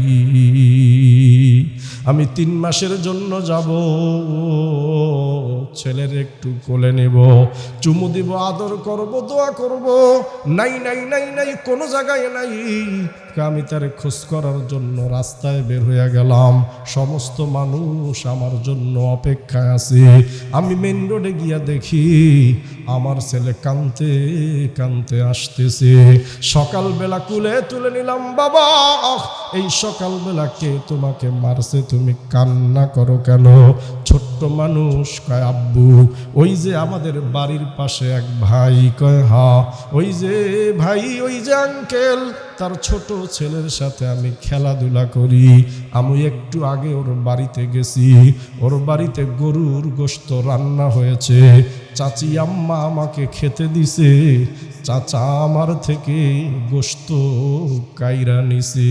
আমি 3 মাসের জন্য যাব, ছেলের একটু কোলে নেব, চুমু দিব, আদর করব, দোয়া করব। নাই নাই নাই নাই, কোনো জায়গায় নাই। আমি তার খোঁজ করার জন্য রাস্তায় বের হয়ে গেলাম, সমস্ত মানুষ আমার জন্য অপেক্ষায় আছে। আমি মেইন রোডে গিয়া দেখি আমার ছেলে কাঁদতে কাঁদতে আসতেছে। সকালবেলা কুলে তুলে নিলাম, বাবা এই সকালবেলা কে তোমাকে মারছে, তুমি কান্না করো কেন? ছোট্ট মানুষ কয়, আব্বু ওই যে আমাদের বাড়ির পাশে এক ভাই। কয় হ্যাঁ, ওই যে ভাই, ওই যে আঙ্কেল, তার ছোট ছেলের সাথে আমি খেলাধুলা করি। আমি একটু আগে ওর বাড়িতে গেছি, ওর বাড়িতে গরুর গোশত রান্না হয়েছে, চাচি আম্মা আমাকে খেতে দিছে, চাচা আমার থেকে গোশত কাইরা নিছে।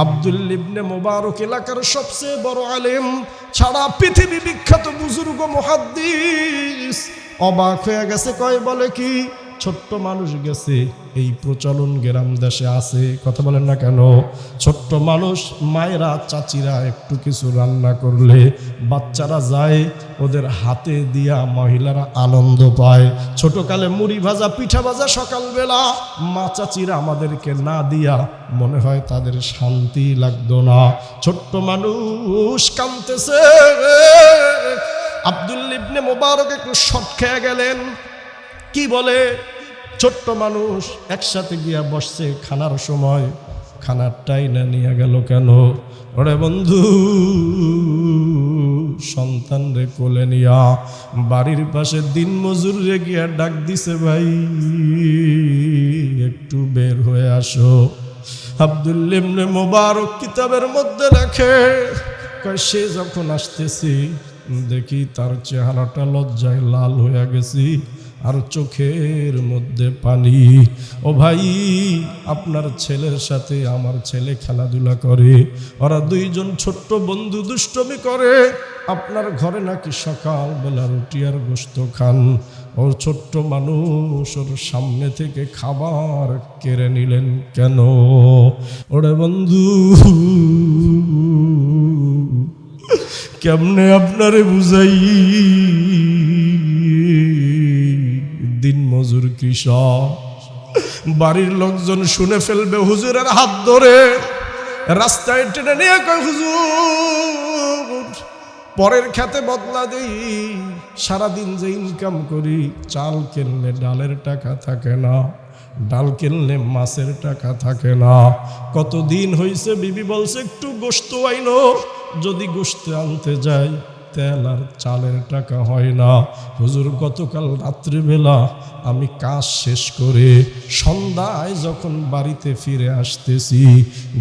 আব্দুল ইবনে মুবারক এলাকার সবচেয়ে বড় আলেম, সারা পৃথিবী বিখ্যাত বুজুর্গ মুহাদ্দিস, অবাক হয়ে গেছে। কয় বলে কি, ছোট্ট মানুষ গেছে, এই প্রচলন গ্রাম দেশে আছে, কথা বলেন না কেন? ছোট্ট মানুষ, মায়েরা চাচিরা একটু কিছু রান্না করলে বাচ্চারা যায়, ওদের হাতে দিয়া মহিলারা আনন্দ পায়। ছোটকালে মুড়ি ভাজা, পিঠা ভাজা সকালবেলা মা চাচিরা আমাদেরকে না দিয়া মনে হয় তাদের শান্তি লাগতো না। ছোট্ট মানুষ কাঁদতেছে। আব্দুল ইবনে মুবারক একটু শট খেয়ে গেলেন। কি বলে? ছোট্ট মানুষ একসাথে গিয়া বসছে খানার সময়, খানারটাই না নিয়ে গেল কেন? ওরে বন্ধু, সন্তান রে কোলে নিয়া বাড়ির পাশে দিন মজুর রে গিয়া ডাক দিছে, ভাই একটু বের হয়ে আসো। আব্দুল ইবনে মুবারক কিতাবের মধ্যে লেখে, কয় সে যখন আসতেছি দেখি তার চেহারাটা লজ্জায় লাল হয়ে গেছি, আর চোখের মধ্যে পানি। ও ভাই, আপনার ছেলের সাথে আমার ছেলে খেলাধুলা করে, ওরা দুইজন ছোট্ট বন্ধু দুষ্টমি করে, আপনার ঘরে নাকি সকালবেলা রুটি আর গোশত খান। ওর ছোট্ট মানুষ ওর সামনে থেকে খাবার কেড়ে নিলেন কেন? ওরে বন্ধু, কেমনে আপনারে বুঝাই? দিন মজুর কৃষক, বাড়ির লোকজন শুনে ফেলবে, হুজুরের হাত ধরে রাস্তায় টেনে নিয়ে কয়, হুজুর পরের খেতে বদলা দেই, সারাদিন যে ইনকাম করি, চাল কিনলে ডালের টাকা থাকে না, ডাল কিনলে মাছের টাকা থাকে না। কতদিন হয়েছে বিবি বলছে একটু গোশত আইনো, যদি গোশত আনতে যাই তেল আর চালের টাকা হয় না। হুজুর গতকাল রাত্রিবেলা আমি কাজ শেষ করে সন্ধ্যায় যখন বাড়িতে ফিরে আসতেছি,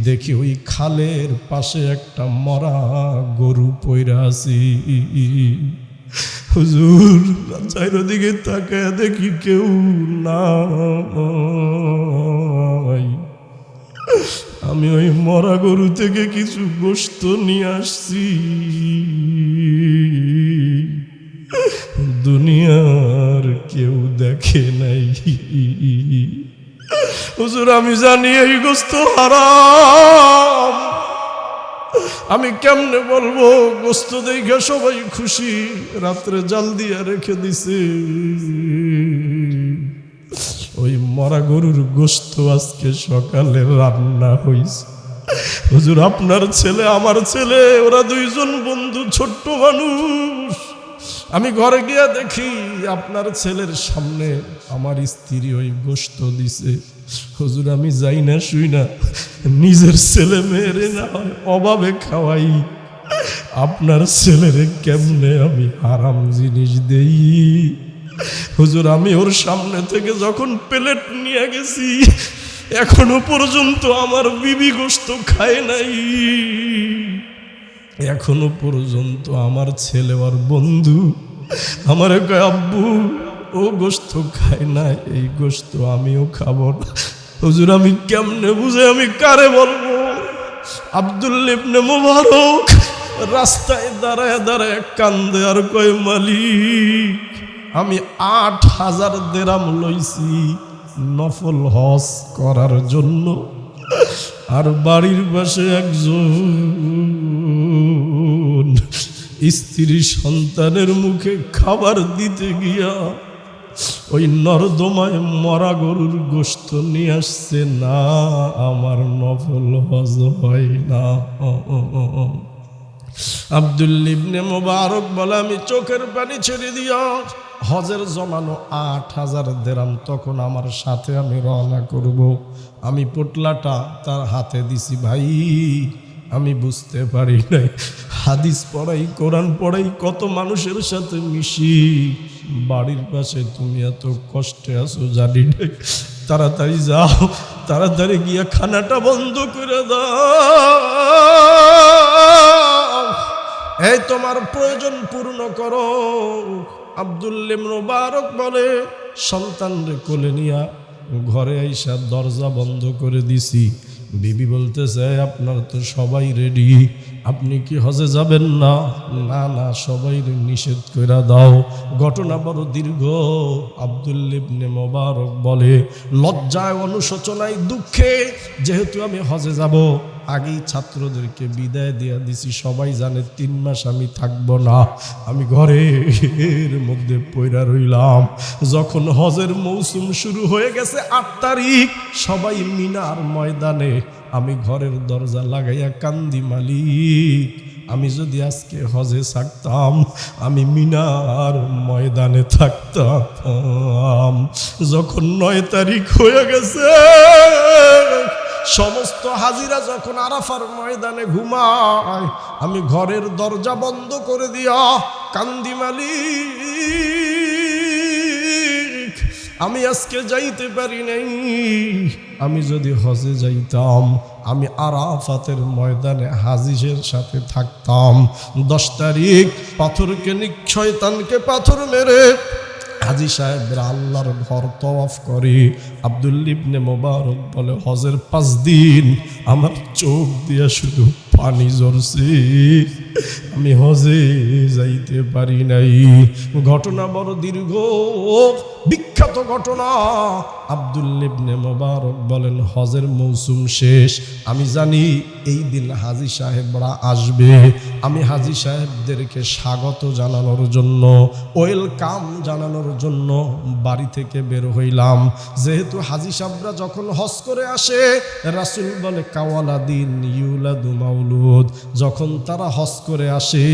দেখি ওই খালের পাশে একটা মরা গরু পইরা আছি। হুজুর চারিদিকে তাকায় দেখি কেউ নাই। আমি ওই মরা গরু থেকে কিছু গোশত নিয়ে আসছি। দুনিয়ার কেউ দেখে নাই। হুজুর আমি জানি এই গোশত হারাম, আমি কেমনে বলবো? গোশত দেখে সবাই খুশি, রাত্রে জাল দিয়া রেখে দিছে। ওই মরা গরুর গোশত আজকে সকালে রান্না হইছে। হুজুর আপনার ছেলে আমার ছেলে, ওরা দুইজন বন্ধু, ছোট্ট মানুষ। আমি ঘরে গিয়া দেখি আপনার ছেলের সামনে আমার স্ত্রী ওই গোশত দিছে। হুজুর আমি যাই না শুই না, নিজের ছেলে মেয়েরে না হয় অভাবে খাওয়াই, আপনার ছেলেরে কেমনে আমি হারাম জিনিস দেই? হুজুর আমি ওর সামনে থেকে যখন প্লেট নিয়ে গেছি, এখনো পর্যন্ত আমার বিবি গোশত খায় নাই। এখনো পর্যন্ত আমার ছেলে আর বন্ধু আমার কয়, আব্বু ও গোশত খায় না, এই গোশত আমিও খাবো না। হুজুর আমি কেমনে বুঝে, আমি কারে বলবো? আব্দুল ইবনে মুবারক রাস্তায় দাঁড়ায় দাঁড়ায় কান্দে আর কয়, মালিক আমি 8,000 দিরহাম লইছি, নফল হজ করার জন্য, আর বাড়ির পাশে একজন স্ত্রী সন্তানের মুখে খাবার দিতে গিয়া ওই নর্দমায় মরা গরুর গোশত নিয়ে আসছে। না, আমার নফল হজ হয় না। আব্দুল্লাহ ইবনে মুবারক বলে, আমি চোখের পানি ছেড়ে দিয়া হজের জমানো ৮,০০০ দিরহাম তখন আমার সাথে আমি রওনা করব। আমি পোটলাটা তার হাতে দিছি। ভাই, আমি বুঝতে পারি নাই, হাদিস পড়াই, কোরআন পড়াই, কত মানুষের সাথে মিশি, বাড়ির পাশে তুমি এত কষ্টে আছো জানি নাই। তাড়াতাড়ি যাও, তাড়াতাড়ি গিয়া খানাটা বন্ধ করে দাও, এই তোমার প্রয়োজন পূর্ণ করো। আব্দুল্লাহ ইবনে মুবারক বলে, সন্তানরে কোলে নিয়া ঘরে আইসা দরজা বন্ধ করে দিছি। বিবি বলতেছে, আপনার তো সবাই রেডি, আপনি কি হজে যাবেন না? না না, সবাই নিষেধ করে দাও। ঘটনা বড় দীর্ঘ। আব্দুল্লাহ ইবনে মুবারক বলে, লজ্জায়, অনুশোচনায়, দুঃখে যেহেতু আমি হজে যাব, আগেই ছাত্রদেরকে বিদায় দিয়ে দিছি। সবাই জানে 3 মাস আমি থাকবো না, আমি ঘরের মধ্যে পইরা রইলাম। যখন হজের মৌসুম শুরু হয়ে গেছে 8 তারিখ, সবাই মিনার ময়দানে, আমি ঘরের দরজা লাগাইয়া কান্দি, মালিক, আমি যদি আজকে হজে থাকতাম, আমি মিনার ময়দানে থাকতাম। যখন 9 তারিখ হয়ে গেছে, সমস্ত হাজিরা যখন আরাফার ময়দানে ঘুমায়, আমি ঘরের দরজা বন্ধ করে দিয়া কান্দি, মালিক, আমি আজকে যাইতে পারি নাই, আমি যদি হজে যাইতাম, আমি আরাফাতের ময়দানে হাজিদের সাথে থাকতাম। 10 তারিখ পাথরকে শয়তানকে পাথর মেরে হাজি সাহেবরা আল্লাহর ঘর তওয়াফ করে। আব্দুল্লাহ ইবনে মুবারক বলে, হজের 5 দিন আমার চোখ দিয়া শুধু পানি ঝরছে, আমি হজে যাইতে পারি নাই। ঘটনা বড় দীর্ঘ, বিখ্যাত ঘটনা। আব্দুল্লাহ ইবনে মুবারক বলেন, হজের মৌসুম শেষ, আমি জানি এই দিন হাজি সাহেবরা আসবে। আমি হাজি সাহেবদেরকে স্বাগত জানানোর জন্য, ওয়েলকাম জানানোর জন্য বাড়ি থেকে বের হইলাম। যেহেতু হাজি সাহেবরা যখন হজ করে আসে, রাসূল বলে, কাওয়ালাদিন ইউলাদু মাউলুদ, যখন তারা হজ করে আসে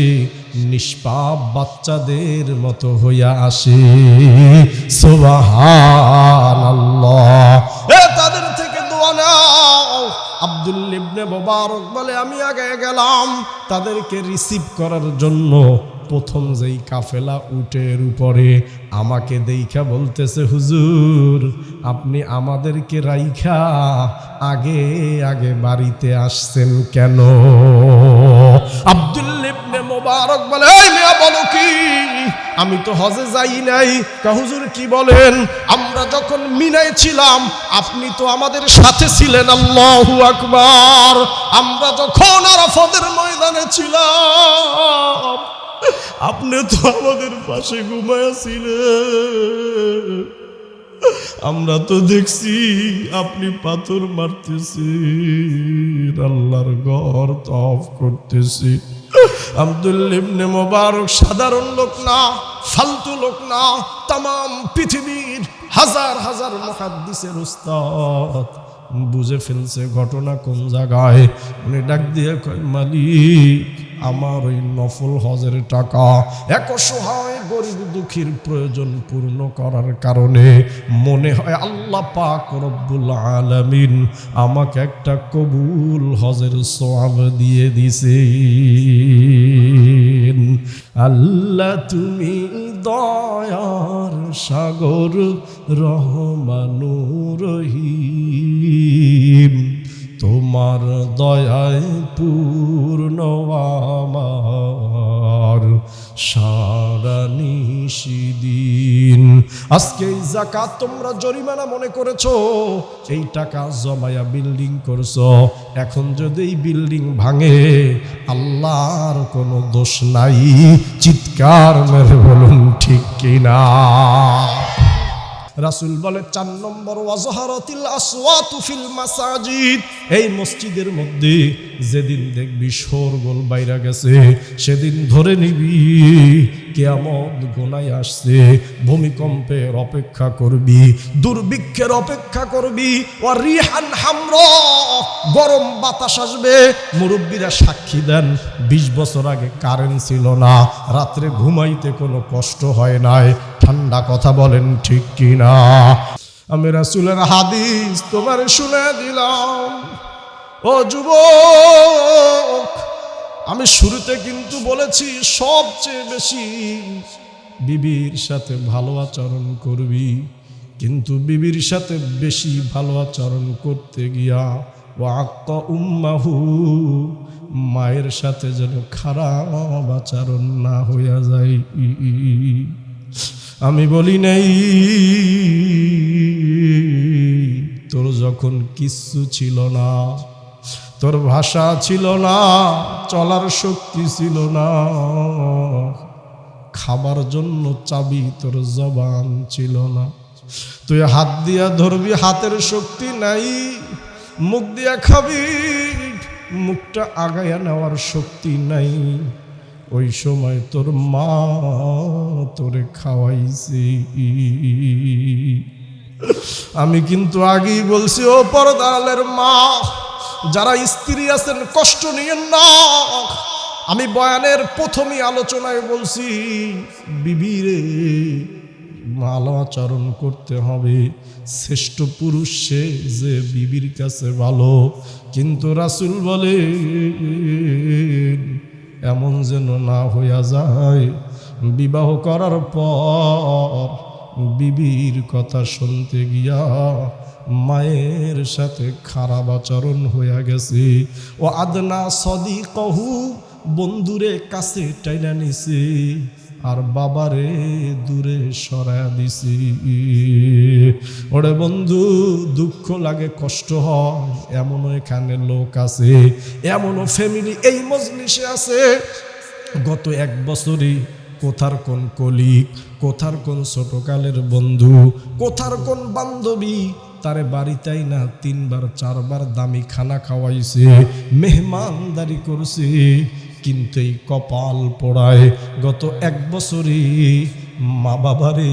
নিষ্পাপ বাচ্চাদের মতো হইয়া আসে। সুবহানাল্লাহ, তাদের থেকে দোয়া নাও। আব্দুল্লাহ ইবনে মুবারক বলে, আমি আগে গেলাম তাদেরকে রিসিভ করার জন্য। প্রথম যেই কাফেলা উটের উপরে আমাকে দেইখা বলতেছে, হুজুর, আপনি আমাদেরকে রাইখা আগে আগে বাড়িতে আসছেন কেন? আব্দুল্লাহ ইবনে মুবারক বলে, এই মিয়া বলো কি, আমি তো হজে যাই নাই। হুজুর কি বলেন? আমরা যখন মিনায় ছিলাম আপনি তো আমাদের সাথে ছিলেন। আল্লাহু আকবার। আমরা যখন আরাফাতের ময়দানে ছিলাম আপনি তো আমাদের পাশে ঘুমাইয়াছিলেন, আমরা তো দেখছি আপনি পাথর মারতেছেন, আল্লাহর ঘর তওয়াফ করতেছি। আব্দুল্লাহ ইবনে মুবারক সাধারণ লোক না, ফালতু লোক না, তাম পৃথিবীর হাজার হাজার মুহাদ্দিসের উস্তাদ। বুঝে ফেলছে ঘটনা কোন জায়গায়। উনি ডাক দিয়ে কয়, মালিক, আমার ওই নফল হজের টাকা এক অসহায় গরিব দুঃখীর প্রয়োজন পূর্ণ করার কারণে মনে হয় আল্লাহ পাক রব্বুল আলামিন আমাকে একটা কবুল হজের সওয়াব দিয়ে দিছে। আল্লাহ তুমি দয়ার সাগর, রহমানুর রহিম, তোমার দয়ায় পূর্ণ আমার সারা নিশিদিন। আজকে এই যাকাত তোমরা জরিমানা মনে করেছো, এই টাকা জমায়া বিল্ডিং করছো, এখন যদি এই বিল্ডিং ভাঙে আল্লাহর কোনো দোষ নাই। চিৎকার মেরে বলুন ঠিক কিনা? রাসূল বলে 4 নম্বর ওয়াজহারাতিল আসওয়াতু ফিল মাসাজিদ, এই মসজিদের মধ্যে যেদিন দেখবি শোরগোল বাইরা গেছে সেদিন ধরে নিবি কিয়ামত গোনায় আসছে। ভূমিকম্পের অপেক্ষা করবি, দুর্ভিক্ষের অপেক্ষা করবি, ওয়া রিহান হামরা, গরম বাতাস আসবে। মুরব্বীরা সাক্ষী দেন 20 বছর আগে কারেন্ট ছিল না, রাত্রে ঘুমাইতে কোনো কষ্ট হয় নাই। ঠান্ডা কথা বলেন ঠিক কি না? আমি রাসূলের হাদিস তোমার শুনে দিলাম। ও যুবক, আমি শুরুতে কিন্তু বলেছি সবচেয়ে বেশি বিবির সাথে ভালো আচরণ করবি, কিন্তু বিবির সাথে বেশি ভালো আচরণ করতে গিয়া ওয়াক্কা উম্মাহু, মায়ের সাথে যেন খারাপ আচরণ না হইয়া যায়। আমি বলি নাই তোর যখন কিচ্ছু ছিল না, তোর ভাষা ছিল না, চলার শক্তি ছিল না, খাবার জন্য চাবি তোর জবান ছিল না, তুই হাত দিয়া ধরবি হাতের শক্তি নাই, মুখ দিয়া খাবি মুখটা আগায়া নেওয়ার শক্তি নাই, ওই সময় তোর মা তোরে খাওয়াইছে। আমি কিন্তু আগেই বলছি, ও পর্দালের মা, যারা স্ত্রী আছেন কষ্ট নিয়েন না। আমি বয়ানের প্রথমই আলোচনায় বলছি বিবিরে ভালো আচরণ করতে হবে, শ্রেষ্ঠ পুরুষ সে যে বিবির কাছে ভালো। কিন্তু রাসূল বলে এমন যেন না হইয়া যায় বিবাহ করার পর বিবির কথা শুনতে গিয়া মায়ের সাথে খারাপ আচরণ হইয়া গেছে। ও আদনা সদিকহু, বন্ধুরে কাছে টাইনা নিছে আর বাবারে দূরে সরায়া দিছি। ওরে বন্ধু, দুঃখ লাগে, কষ্ট হয়, এমনও এখানে লোক আছে, এমনও ফ্যামিলি এই মজলিসে আছে, গত 1 বছরই কোথার কোন কলিগ, কোথার কোন ছোটকালের বন্ধু, কোথার কোন বান্ধবী তারে বাড়িতেই না 3 বার 4 বার দামি খানা খাওয়াইছে, মেহমানদারি করছে, কিন্তু এই কপাল পোড়ায় গত 1 বছরই মা বাবারে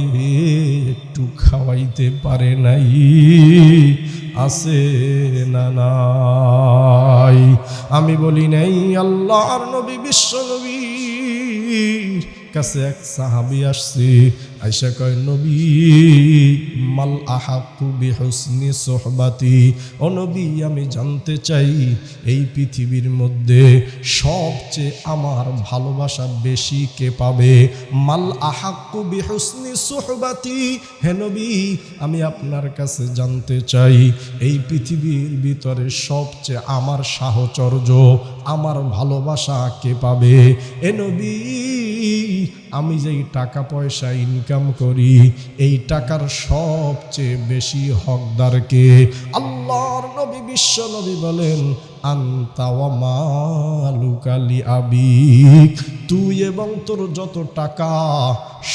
একটু খাওয়াইতে পারে নাই। আছে না নাই? আমি বলি নাই। আল্লাহর নবী বিশ্ব নবীর কাছে এক সাহাবী আসছে, আয়েশা কয়, নবী মাল আহাক্কু বিহুসনি সুহবাতি, ও নবী আমি জানতে চাই এই পৃথিবীর মধ্যে সবচেয়ে আমার ভালোবাসা বেশি কে পাবে? মাল আহাক্কু বিহুসনি সুহবাতি, হে নবী আমি আপনার কাছে জানতে চাই এই পৃথিবীর ভিতরে সবচেয়ে আমার সাহচর্য, আমার ভালোবাসা কে পাবে? এ নবী আমি যেই টাকা পয়সা ইনকাম করি এই টাকার সবচেয়ে বেশি হকদার কে? আল্লাহর নবী বিশ্ব নবী বলেন, আনতা ওয়া মালুকা লিআবিক, তুই এবং তোর যত টাকা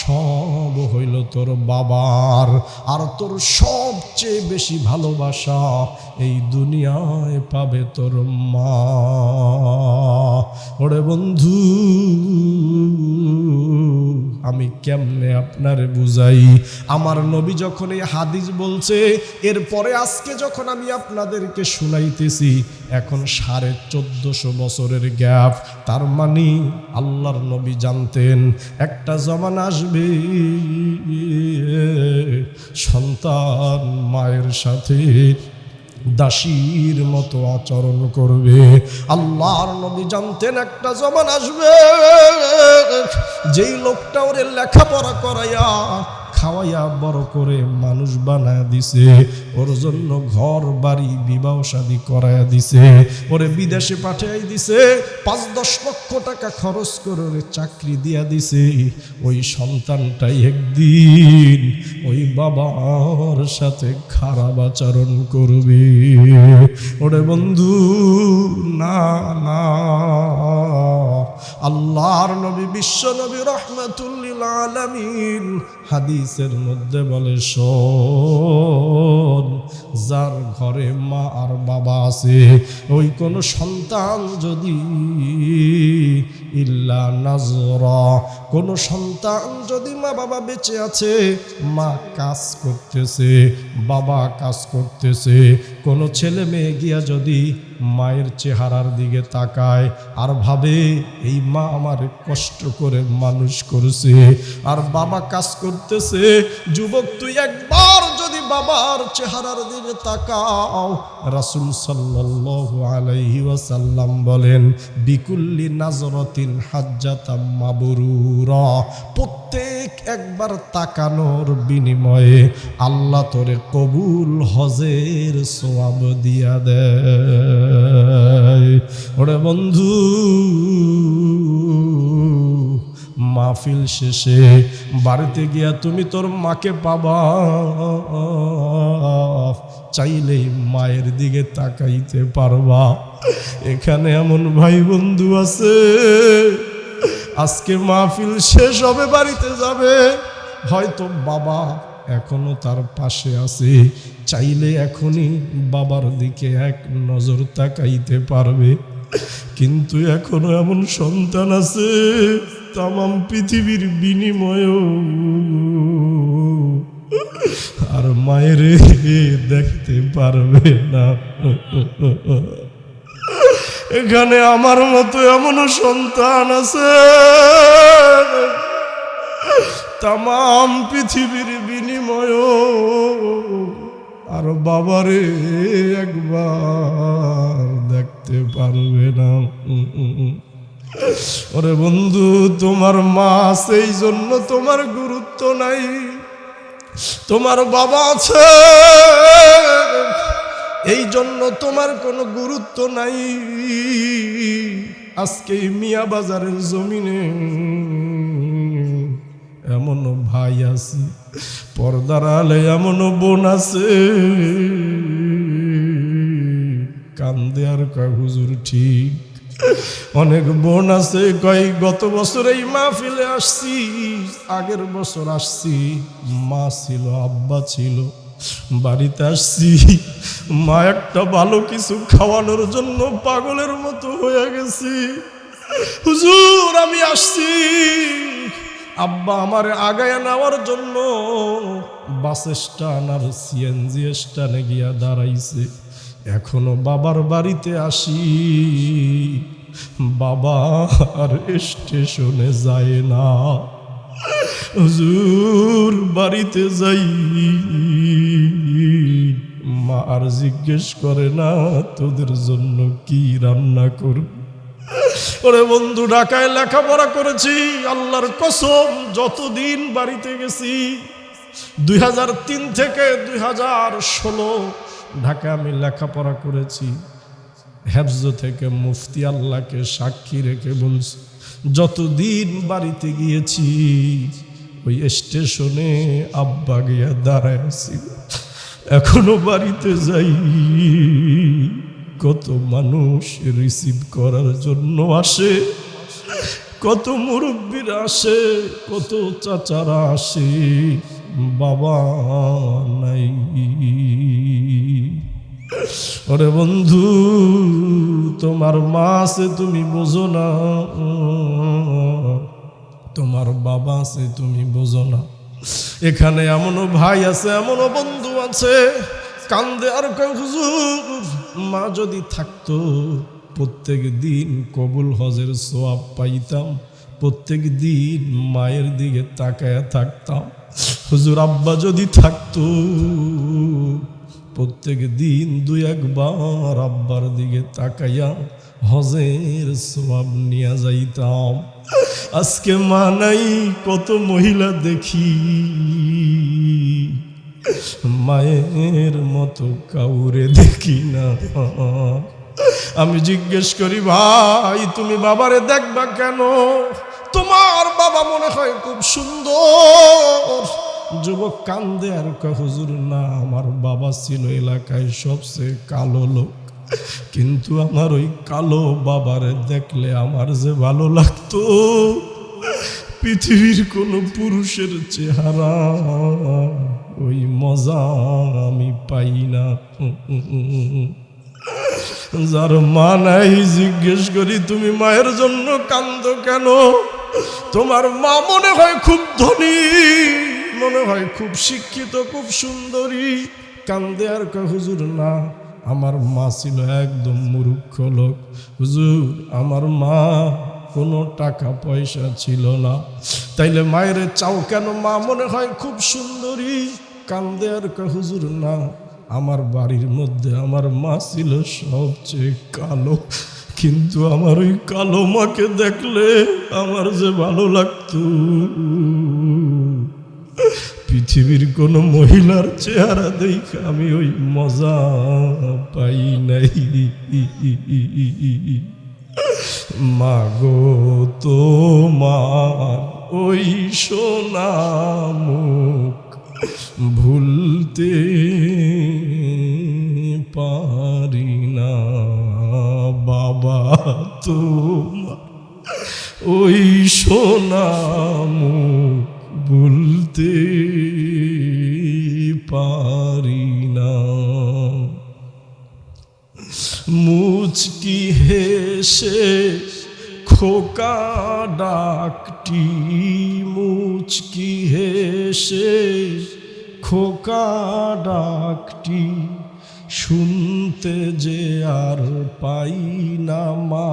সব হইল তোর বাবার, আর তোর সবচেয়ে বেশি ভালোবাসা এই দুনিয়ায় পাবে তোর মা। ওরে বন্ধু, আমি কেমনে আপনারে বুঝাই? আমার নবী যখন এই হাদিস বলছে, এরপরে আজকে যখন আমি আপনাদেরকে শুনাইতেছি, এখন 1450 বছরের গ্যাপ। তার মানে আল্লাহর নবী জানতেন একটা জমানা আসবে সন্তান মায়ের সাথে দাসীর মতো আচরণ করবে। আল্লাহর নবী জানতেন একটা জমান আসবে যেই লোকটা ওরে লেখাপড়া করাইয়া খাওয়াইয়া বড় করে মানুষ বানায় দিছে, ওর জন্য ঘর বাড়ি বিবাহ শাদী করাইয়া দিছে, ওরে বিদেশে পাঠিয়ে দিছে, 5-10 লক্ষ টাকা খরচ করে ওরে চাকরি দিয়া দিছে। ওই সন্তানটাই একদিন ওই বাবার সাথে খারাপ আচরণ করবে। ওরে বন্ধু, না না, আল্লাহর নবী বিশ্ব নবী রাহমাতুল লিল আলামিন হাদিসের মধ্যে বলে, শোন, যার ঘরে মা আর বাবা আছে, ওই কোন সন্তান যদি ইল্লা নাজরা, কোন সন্তান যদি মা বাবা বেঁচে আছে, মা কাজ করতেছে, বাবা কাজ করতেছে, কোন ছেলে মেয়ে গিয়া যদি মায়ের চেহারার দিকে তাকায় আর ভাবে এই মা আমার কষ্ট করে মানুষ করেছে আর বাবা কাজ করতেছে, যুবক তুই একবার যদি বাবার চেহারার দিকে তাকাও, রাসূল সাল্লাল্লাহু আলাইহি ওয়াসাল্লাম বলেন, বিকুল্লি নাজরাতিন হাজ্জাতাম মাবরুরা, প্রত্যেক একবার তাকানোর বিনিময়ে আল্লাহ তোরে কবুল হজের সওয়াব দিয়া দেয়। ওরে বন্ধু, মাহফিল শেষে বাড়িতে গিয়া তুমি তোর মাকে পাবা, চাইলেই মায়ের দিকে তাকাইতে পারবা। এখানে এমন ভাই বন্ধু আছে, আজকে মাহফিল শেষ হবে, বাড়িতে যাবে, হয়তো বাবা এখনো তার পাশে আছে, চাইলে এখনই বাবার দিকে এক নজর তাকাইতে পারবে, কিন্তু এখনো এমন সন্তান আছে তামাম পৃথিবীর বিনিময়েও আর মায়ের দেখতে পারবে না। এখানে আমার মতো এমন সন্তান আছে তামাম পৃথিবীর বিনিময়েও আর বাবারে একবার দেখতে পারবে না। ওরে বন্ধু, তোমার মা সেই জন্য তোমার গুরুত্ব নাই, তোমার বাবা আছে এই জন্য তোমার কোনো গুরুত্ব নাই। আজকে মিয়া বাজারের জমিনে এমনও ভাই আছে, পর্দার আলে এমনও বোন আছে, কান্দে আর কয় হুজুর ঠিক। অনেক বোন আছে কয় গত বছর এই মাহফিলে আসছি, আগের বছর আসছি, মা ছিল আব্বা ছিল, বাড়িতে আসছি, মা একটা ভালো কিছু খাওয়ানোর জন্য পাগলের মতো হয়ে গেছি। হুজুর আমি আসছি, আব্বা আমারে আগায় নেওয়ার জন্য বাস স্ট্যান্ড আর সিএনজি স্ট্যান্ডে গিয়া দাঁড়াইছে, এখনো বাবার বাড়িতে আসি, বাবা আর স্টেশনে যায় না। হুজুর বাড়িতে যাই, মা আর জিজ্ঞেস করে না তোদের জন্য কি রান্না করব। ওরে বন্ধু, ঢাকায় লেখাপড়া করেছি, আল্লাহর কসম যতদিন বাড়িতে গেছি 2003 থেকে 2016 ঢাকায় আমি লেখাপড়া করেছি, হেফজ থেকে মুফতি আল্লাহকে সাক্ষী রেখে বলছি, যতদিন বাড়িতে গিয়েছি ওই স্টেশনে আব্বা গিয়া দাঁড়ায় আছি, এখনো বাড়িতে যাই, কত মানুষ রিসিভ করার জন্য আসে, কত মুরব্বীরা আসে, কত চাচারা আসে, বাবা নাই। ওরে বন্ধু, তোমার মা আছে তুমি বোঝো না, তোমার বাবা আছে তুমি বোঝো না। এখানে এমনও ভাই আছে, এমনও বন্ধু আছে, কান্দে আর কয় হুজুর মা যদি থাকতো প্রত্যেক দিন কবুল হজের সওয়াব পাইতাম, প্রত্যেক দিন মায়ের দিকে তাকায়া থাকতাম। হুজুর আব্বা যদি থাকতো প্রত্যেক দিন 2-1 বার আব্বার দিকে তাকাইয়া হজের সওয়াব নিয়ে যাইতাম। আজকে মা নাই, কত মহিলা দেখি মায়ের মতো কাউরে দেখি না। আমি জিজ্ঞেস করি ভাই তুমি বাবারে দেখবা কেন? তোমার বাবা মনে হয় খুব সুন্দর। যুবক কান্দে আর কয় হুজুর না, আমার বাবা ছিল এলাকায় সবচেয়ে কালো লোক, কিন্তু আমার ওই কালো বাবারে দেখলে আমার যে ভালো লাগতো, পৃথিবীর কোনো পুরুষের চেহারা ওই মজা আমি পাই না। যার মা নাই জিজ্ঞেস করি, তুমি মায়ের জন্য কান্দো কেন? তোমার মা মনে হয় খুব ধনী, মনে হয় খুব শিক্ষিত, খুব সুন্দরী। কান্দে আর কয়, হুজুর না, আমার মা ছিল একদম মূর্খ লোক। হুজুর আমার মা কোনো টাকা পয়সা ছিল না। তাইলে মায়ের চাও কেন? মা মনে হয় খুব সুন্দরী। কান্দে আর কয়, হুজুর না, আমার বাড়ির মধ্যে আমার মা ছিল সবচেয়ে কালো, কিন্তু আমার ওই কালো মাকে দেখলে আমার যে ভালো লাগতো, পৃথিবীর কোনো মহিলার চেহারা দেখে আমি ওই মজা পাই নাই। মাগো তোমার ওই সোনা মুখ ভুলতে পারি না, বাবা তোমার ওই সোনা মুখ ভুলতে পারি না। মুচকি হেসে খোকা ডাকটি, মুচকি হেসে খোকা ডাকটি শুনতে যে আর পাই না মা।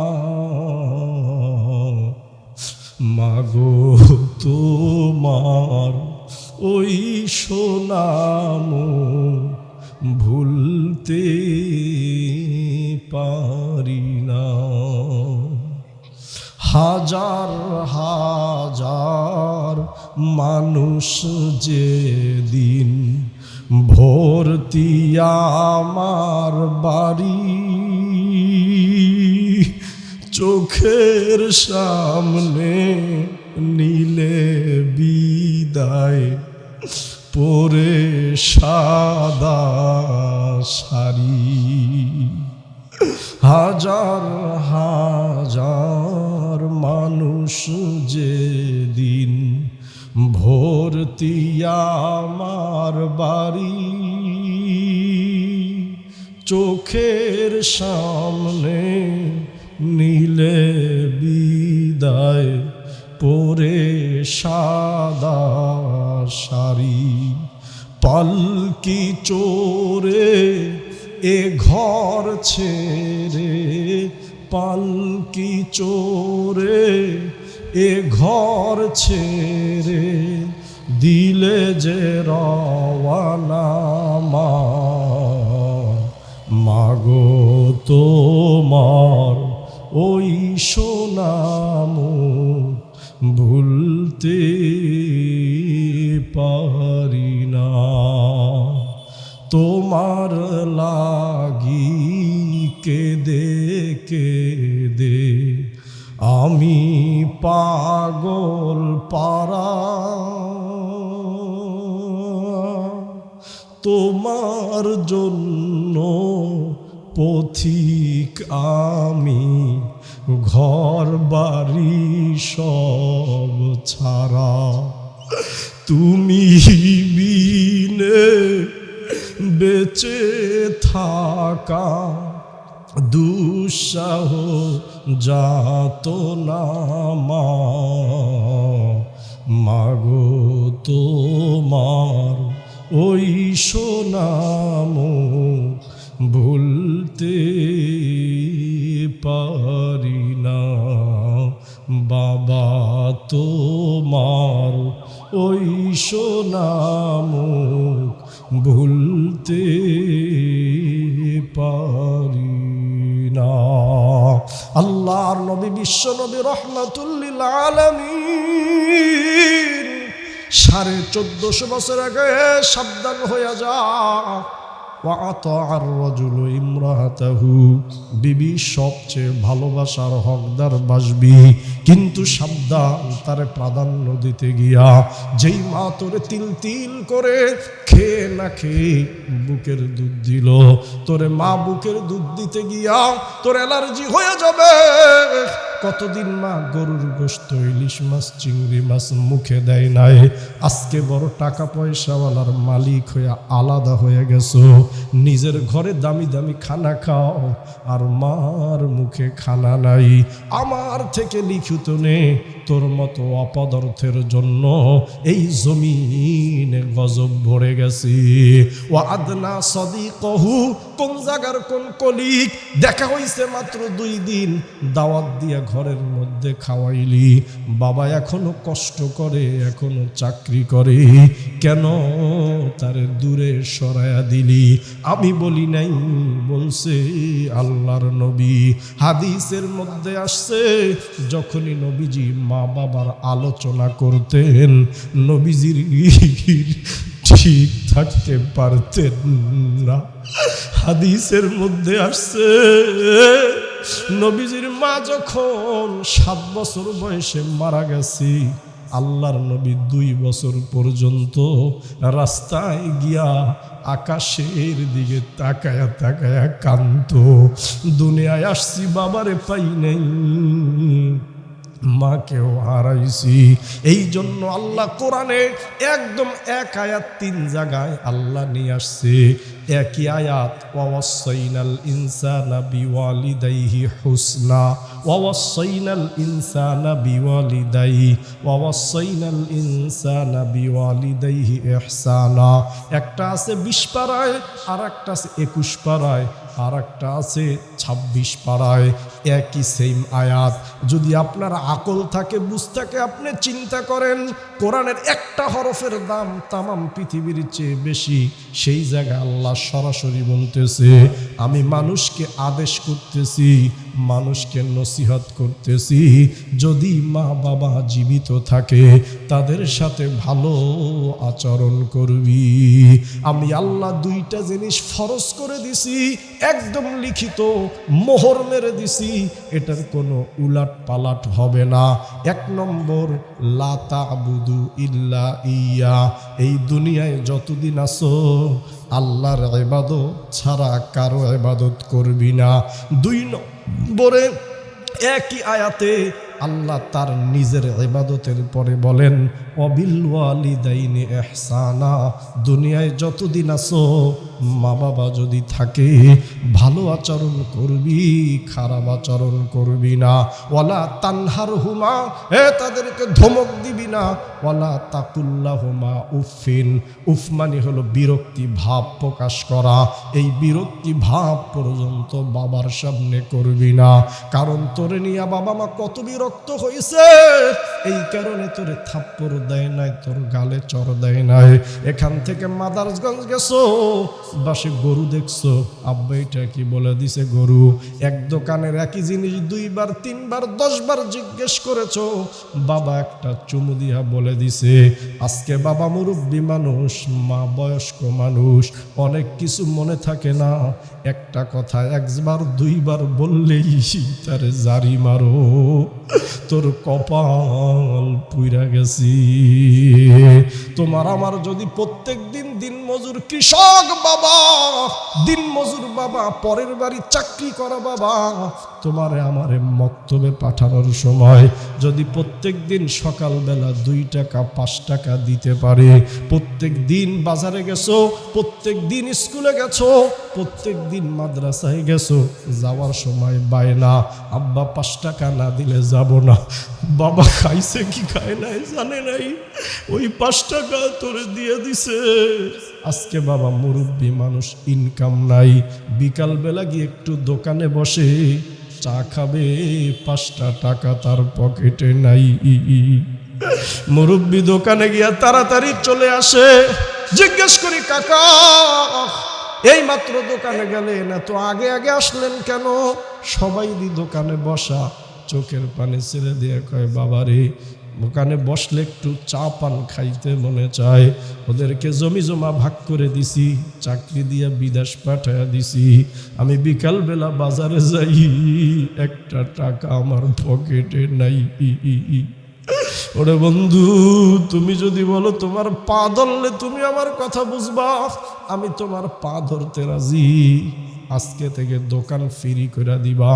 মাগো তোমার ওই সোনা মুখ ভুলতে পারি না। হাজার হাজার মানুষ যেদিন ভর্তি আমার বাড়ি, চোখের সামনে নীলে বিদায় পরে সাদা শাড়ি। হাজার হাজার মানুষ যেদিন ভর্তি আমার বাড়ি, চোখের সামনে নীলে বিদায় পরে সাদা শাড়ি। পালকি চোরে এ ঘর ছেড়ে, পালকি চোরে এ ঘর ছেড়ে দিলে যে রওয়ানা মা। মাগো তোমার ওই সোনা মুখ ভুলতে পারি না। তোমার লাগি কেঁদে কেঁদে আমি পাগল পারা, তোমার জন্য পথিক আমি ঘর বাড়ি সব ছাড়া। তুমি বিনে বেঁচে থাকা দুঃসাহ যাতনা মা। মাগো তোমার ওই সোনা মুখ ভুলতে পারি না। বাবা তোমার ওই সোনা মুখ ভুলতে পারি না। আল্লাহর নবী বিশ্ব নবী রহমাতুল লিল আলামিন 1450 বছর আগে সাবধান হয়ে যা, ওয়া আতাআর রাজুলু ইমরাতাহু, বিবি সবচেয়ে ভালোবাসার হকদার বাসবি, কিন্তু সাবধান তারে প্রাধান্য দিতে গিয়া যেই মা তোরে তিল তিল করে খেয়ে না খেয়ে বুকের দুধ দিল, তোরে মা বুকের দুধ দিতে গিয়া তোর অ্যালার্জি হয়ে যাবে। কতদিন মা গরুর গোশত, ইলিশ মাছ, চিংড়ি মাছ মুখে দেয় নাই, আজকে বড় টাকা পয়সাওয়ালার মালিক হয়ে আলাদা হয়ে গেছো, নিজের ঘরে দামি দামি খানা খাও আর মার মুখে খানা নাই। আমার থেকে লিখিত নে, তোর মতো অপদার্থের জন্য এই জমিনে গজব ভরে গেছে। ও আদনা সদিকহু, কোন জায়গার কোন কলিগ, দেখা হইছে মাত্র 2 দিন, দাওয়াত দিয়া ঘরের মধ্যে খাওয়াইলি, বাবা এখনো কষ্ট করে, এখনো চাকরি করে, কেন তারে দূরে সরায়া দিলি? আমি বলি নাই, বলছে আল্লাহর নবী। হাদিসের মধ্যে আসছে, যখনই নবীজি মা বাবার আলোচনা করতেন, নবীজির ঠিক থাকতে পারতেন না। হাদিসের মধ্যে আসছে, নবীজির মা যখন 7 বছর বয়সে মারা গেছে, আল্লাহর নবী 2 বছর পর্যন্ত রাস্তায় গিয়া আকাশের দিকে তাকায়া তাকায়া কাঁদতো। দুনিয়ায় আসছি বাবারে পাই নাই, মাকেও হারাইছি। এই জন্য আল্লাহ কোরআনে একদম 1 আয়াত 3 জায়গায় আল্লাহ নিয়ে আসছে একই আয়াত, ওয়াসাইনাল ইনসানা বিওয়ালিদাইহি হুসনা, ওয়াসাইনাল ইনসানা বিওয়ালিদাইহি, ওয়াসাইনাল ইনসানা বিওয়ালিদাইহি ইহসানা। একটা আছে 20 পারায়, আর একটা আছে 21 পারায়, আর একটা আছে 26 পারায়, একই সেম আয়াত। যদি আপনার আকল থাকে, বুঝ থাকে, আপনি চিন্তা করেন কোরআনের একটা হরফের দাম তামাম পৃথিবীর চেয়ে বেশি। সেই জায়গায় আল্লাহ সরাসরি বলতেছে, আমি মানুষকে আদেশ করতেছি, মানুষকে নসিহত করতেছি, যদি মা বাবা জীবিত থাকে তাদের সাথে ভালো আচরণ করবি। আমি আল্লাহ 2টা জিনিস ফরজ করে দিছি, একদম লিখিত মোহর মেরে দিছি, এটার কোনো উলাট পালাট হবে না। 1 নম্বর, লা তা'বুদু ইল্লা ইয়া, এই দুনিয়ায় যতদিন আছো আল্লাহর ইবাদত ছাড়া কারো ইবাদত করবি না। 2 নম্বরে একই আয়াতে আল্লাহ তার নিজের ইবাদতের পরে বলেন, ওয়াবিল ওয়ালিদাইনি ইহসানা, দুনিয়ায় যতদিন আছো মা বাবা যদি থাকে ভালো আচরণ করবি, খারাপ আচরণ করবি না। ওয়ালা তানহারহুমা, তাদেরকে ধমক দিবি না। ওয়ালা তাকুল্লাহুমা উফিন, উফ মানে হলো বিরক্তি ভাব প্রকাশ করা, এই বিরক্তি ভাব পর্যন্ত বাবার সামনে করবি না। কারণ তোরে নিয়ে বাবা মা কত বিরক্ত হয়েছে, এই কারণে তোরে থাপ্পড় দেয় নাই, তোর গালে চর দেয় নাই। এখান থেকে মাদারগঞ্জ গেছো, বাসে গরু দেখছো, আব্বা এটা কি বলে দিছে গরু। এক দোকানের একই জিনিস 2 বার 3 বার 10 বার জিজ্ঞেস করেছো, বাবা একটা চুমু দিয়া বলে দিছে। আজকে বাবা মুরব্বী মানুষ, মা বয়স্ক মানুষ, অনেক কিছু মনে থাকে না, একটা কথা 1 বার 2 বার বললেই তারে জারি মারো, তোর কপাল পুইরা গেছি। তোমার আমার যদি প্রত্যেক দিন দিন মজুর কৃষক বাবা, দিন মজুর বাবা, পরের বাড়ি চাকরি করা বাবা, তোমারে আমারে মক্তবে পাঠানোর সময় যদি প্রত্যেক দিন সকালবেলা 2 টাকা 5 টাকা দিতে পারে, প্রত্যেক দিন বাজারে গেছো, প্রত্যেক দিন স্কুলে গেছো, প্রত্যেক দিন মাদ্রাসায় গেছো, যাওয়ার সময় বায়না, আব্বা 5 টাকা না দিলে যাব না। বাবা খাইছে কি খায় নাই জানে নাই, ওই 5 টাকা তোরে দিয়ে দিছে। আজকে বাবা মুরব্বী মানুষ, ইনকাম নাই, বিকালবেলা গিয়ে একটু দোকানে বসে চা খাবে, 5টা টাকা তার পকেটে নাই। মুরব্বী দোকানে গিয়া তাড়াতাড়ি চলে আসে, জিজ্ঞেস করি কাকা এই মাত্র দোকানে গেলেন, এত আগে আগে আসলেন কেন? সবাই দি দোকানে বসা, চোখের পানি ছেড়ে দিয়ে কয়, বাবারে দোকানে বসলে একটু চা পান খাইতে মনে চায়। ওদেরকে জমি জমা ভাগ করে দিছি, চাকরি দিয়া বিদেশ পাঠাইয়া দিছি। আমি বিকালবেলা বাজারে যাই, একটা টাকা আমার পকেটে নাই। ওরে বন্ধু, তুমি যদি বলো তোমার পা ধরলে তুমি আমার কথা বুঝবা, আমি তোমার পা ধরতে রাজি। আজকে থেকে দোকান ফ্রি করে দিবা।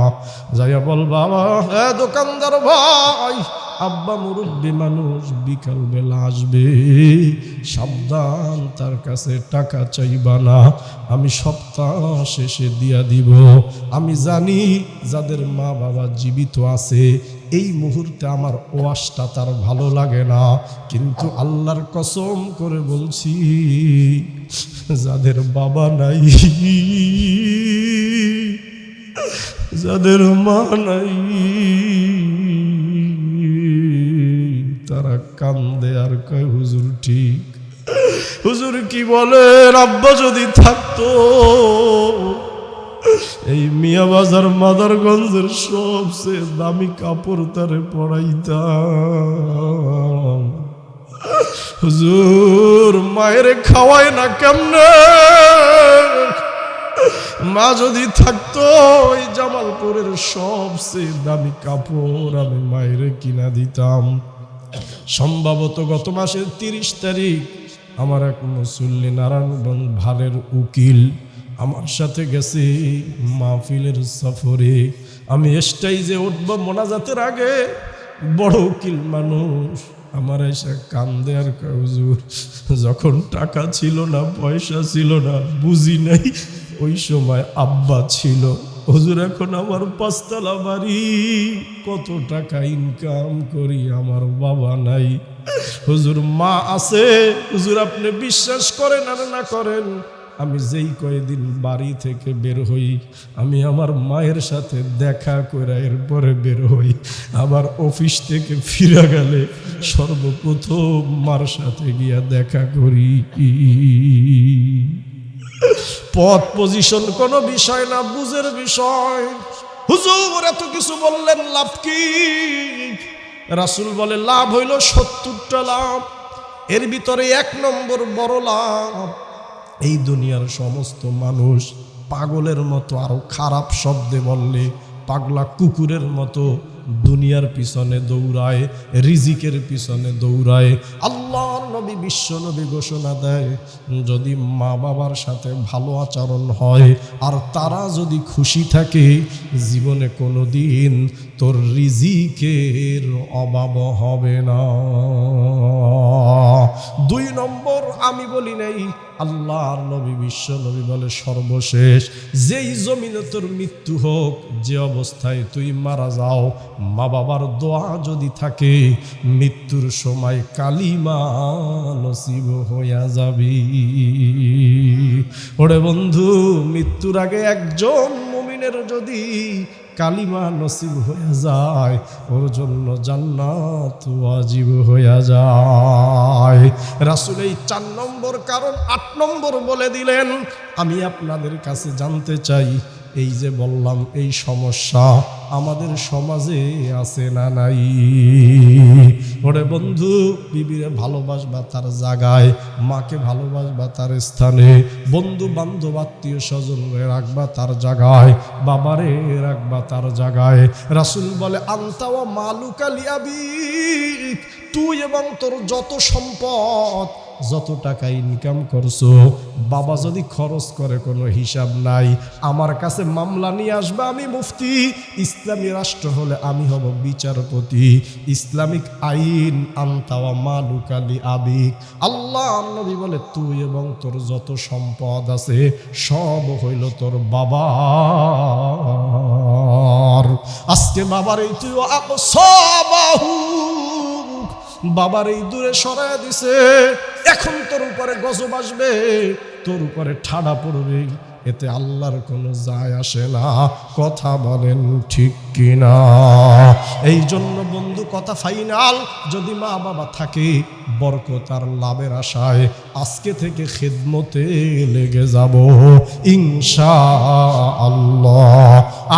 যাইয়া বলবা, দোকানদার ভাই, আব্বা মুরব্বী মানুষ বিকাল বেলা আসবে, সাবধান, তার কাছে টাকা চাইবা না, আমি সপ্তাহ শেষে দিয়া দিব। আমি জানি যাদের মা বাবা জীবিত আছে এই মুহূর্তে আমার ওয়াজটা তার ভালো লাগে না, কিন্তু আল্লাহর কসম করে বলছি, যাদের বাবা নাই, যাদের মা নাই, তারা কান্দে আর কয় হুজুর ঠিক। হুজুর কি বলেন, আব্বা যদি থাকতো এই মিয়া বাজার মাদারগঞ্জের সবচেয়ে দামি কাপড় তারে পরাইতাম। হুজুর মায়ের খাওয়ায় না কেমনে, মা যদি থাকতো ওই জামালপুরের সবচেয়ে দামি কাপড় আমি মায়ের কিনা দিতাম। সম্ভবত গত মাসের 30 তারিখ আমার এক মুসল্লি নারায়ণগঞ্জ ভারের উকিল আমার সাথে গেছে মাহফিলের সফরে। আমি স্টেজে উঠব মোনাজাতের আগে, বড় উকিল মানুষ আমার এসে কান্দে আর কয়, হুজুর যখন টাকা ছিল না, পয়সা ছিল না, বুঝি নাই, ওই সময় আব্বা ছিল। হুজুর এখন আমার 5 তলা বাড়ি, কত টাকা ইনকাম করি, আমার বাবা নাই। হুজুর মা আছে, হুজুর আপনি বিশ্বাস করেন আর না করেন, আমি যেই কয়েকদিন বাড়ি থেকে বের হই, আমি আমার মায়ের সাথে দেখা করে এরপরে বের হই। আবার অফিস থেকে ফিরে গেলে সর্বপ্রথম মার সাথে গিয়া দেখা করি। পথ পজিশন কোনো বিষয় না, বুঝের বিষয়। হুজুর এত কিছু বললেন লাভ কি? রাসূল বলে লাভ হইল 70টা লাভ। এর ভিতরে 1 নম্বর বড় লাভ, এই দুনিয়ার সমস্ত মানুষ পাগলের মতো, আরো খারাপ শব্দে বললে পাগলা কুকুরের মতো দুনিয়ার পিছনে দৌড়ায়, রিজিকের পিছনে দৌড়ায়। আল্লাহর নবী বিশ্ব নবী ঘোষণা দেয়, যদি মা বাবার সাথে ভালো আচরণ হয় আর তারা যদি খুশি থাকে, জীবনে কোনোদিন তোর রিজিকের অভাব হবে না। 2 নম্বর আমি বলি নাই, আল্লাহর নবী বিশ্ব নবী বলে সর্বশেষ, যেই জমিনে তোর মৃত্যু হোক, যে অবস্থায় তুই মারা যাও, মা বাবার দোয়া যদি থাকে, মৃত্যুর সময় কালিমা নসিব হইয়া যাবি। ওরে বন্ধু, মৃত্যুর আগে একজন মুমিনের যদি কালিমা নসিব হয়ে যায়, ওর জন্য জান্নাত ওয়াজিব হয়ে যায়। রাসূল এই 4 নম্বর কারণ 8 নম্বর বলে দিলেন। আমি আপনাদের কাছে জানতে চাই, এই যে বললাম এই সমস্যা আমাদের সমাজে আছে না নাই? ওরে বন্ধু, বিবিরে ভালোবাসবা তার জায়গায়, মাকে ভালোবাসবা তার স্থানে, বন্ধু বান্ধব আত্মীয় স্বজন রাখবা তার জায়গায়, বাবারে রাখবা তার জায়গায়। রাসূল বলে আনতা ওয়া মালুকা লিআবিক, তুই এবং তোর যত সম্পদ, যত টাকা ইনকাম করছো, বাবা যদি খরচ করে কোনো হিসাব নাই, আমার কাছে মামলা নিয়ে আসবে, আমি মুফতি। ইসলামী রাষ্ট্র হলে আমি হব বিচারপতি। ইসলামিক আইন আনতা ওয়া মালুকা লিআবিক। আল্লাহ নবী বলে তুই এবং তোর যত সম্পদ আছে সব হইল তোর বাবার। আজকে বাবার এই তুই আকসাবাহু, বাবার এই দূরে সরায় দিছে, এখন তোর উপরে গজব আসবে, তোর উপরে ঠাডা পড়বে, এতে আল্লাহর কোনো যায় আসে না। কথা বলেন ঠিক কিনা? এই জন্য বন্ধু কথা ফাইনাল, যদি মা বাবা থাকে, বরকত আর লাভের আশায় আজকে থেকে খিদমতে লেগে যাব ইনশাআল্লাহ।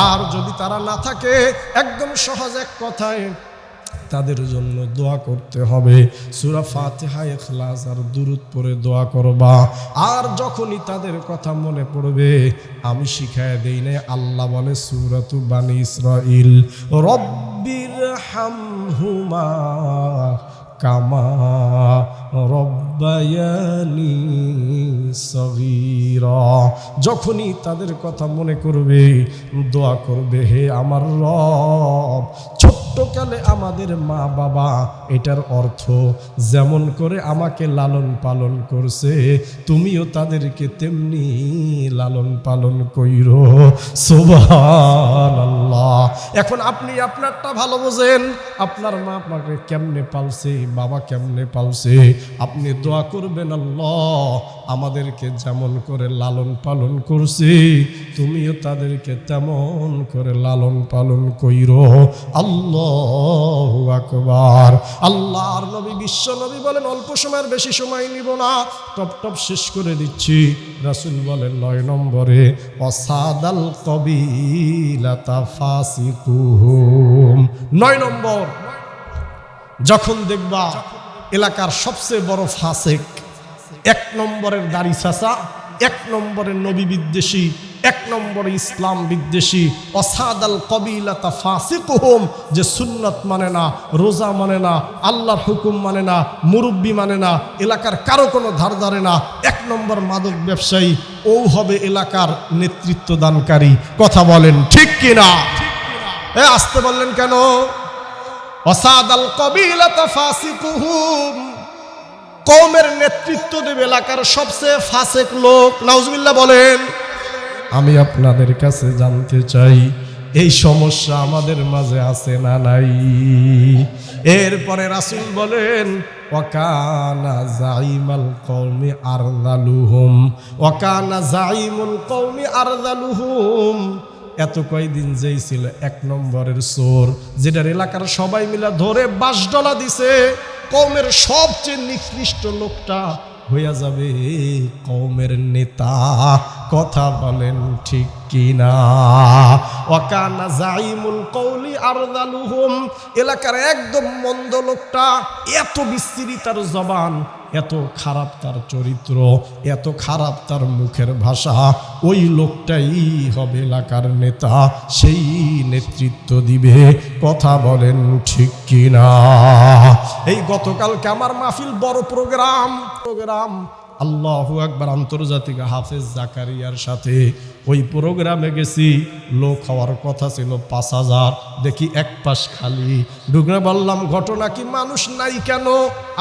আর যদি তারা না থাকে, একদম সহজ এক কথায় তাদের জন্য দোয়া করতে হবে। সূরা ফাতিহা, ইখলাস আর দুরূদ পড়ে দোয়া করবা। আর যখনই তাদের কথা মনে পড়বে, আমি শিখায় দেই না, আল্লাহ বলে সূরাতু বানি ইসরাইল, রব্বিরহামহুমা কামা রব্বায়ানি সগীরা। যখনই তাদের কথা মনে করবে, দোয়া করবে, হে আমার রব, ছোট্টকালে আমাদের মা বাবা, এটার অর্থ যেমন করে আমাকে লালন পালন করছে, তুমিও তাদেরকে তেমনি লালন পালন কইরো। সুবহানাল্লাহ। এখন আপনি আপনারটা ভালো বোঝেন, আপনার মা আপনাকে কেমনে পালছে, বাবা কেমনে পালছে। আপনি দোয়া করবেন, আল্লাহ আমাদেরকে যেমন করে লালন পালন করছে, তুমিও তাদেরকে তেমন করে লালন পালন কইরো। আল্লাহু আকবার। আল্লাহর নবী, বিশ্ব নবী বলেন, অল্প সময়ের বেশি সময় নিব না, টপ টপ শেষ করে দিচ্ছি। রাসূল বলেন 9 নম্বরে, ওয়াসাদাল কবিলাতা ফাসিকুহুম। 9 নম্বর, যখন দেখবা এলাকার সবচেয়ে বড় ফাসেক, 1 নম্বরের দাড়ি চাচা, 1 নম্বরের নবী বিদ্বেষী, 1 নম্বরে ইসলাম বিদ্বেষী, অসাদাল কবিলাতা ফাসিকুহুম, যে সুন্নত মানে না, রোজা মানে না, আল্লাহর হুকুম মানে না, মুরব্বি মানে না, এলাকার কারো কোনো ধার ধারে না, 1 নম্বর মাদক ব্যবসায়ী, ও হবে এলাকার নেতৃত্ব দানকারী। কথা বলেন ঠিক কিনা? আসতে বললেন কেন? অসাদাল কবিলাতা ফাসিকুহুম, কওমের নেতৃত্ব দেবে এলাকার সবচেয়ে ফাসেক লোক। নাউজুবিল্লাহ বলেন। আমি আপনাদের কাছে জানতে চাই, এই সমস্যা আমাদের মাঝে আছে না নাই? এরপরে রাসূল বলেন, ওয়াকানা জাইমাল কওমি আরযালুহুম, ওয়াকানা জাইমুল কওমি আরযালুহুম। এত কয়দিন যেই ছিল 1 নম্বরের চোর, যেটার এলাকার সবাই মিলে ধরে বাঁশডলা দিছে, কওমের সবচেয়ে নিকৃষ্ট লোকটা হইয়া যাবে কওমের নেতা। কথা বলেন ঠিক কিনা? ওয়াকানা জাইমুল কওলি আরযালুহুম, এলাকার একদম মন্দ লোকটা, এত বিশ্রী তার জবান, এত খারাপ তার চরিত্র, এত খারাপ তার মুখের ভাষা, ওই লোকটাই হবে এলাকার নেতা, সেই নেতৃত্ব দিবে। কথা বলেন ঠিক কিনা? এই গতকালকে আমার মাহফিল, বড় প্রোগ্রাম, আল্লাহু আকবার, আন্তর্জাতিক হাফেজ জাকারিয়ার সাথে ওই প্রোগ্রামে গেছি। লোক হওয়ার কথা ছিল 5000, দেখি এক পাশ খালি। ঢুকে বললাম, ঘটনা কি, মানুষ নাই কেন?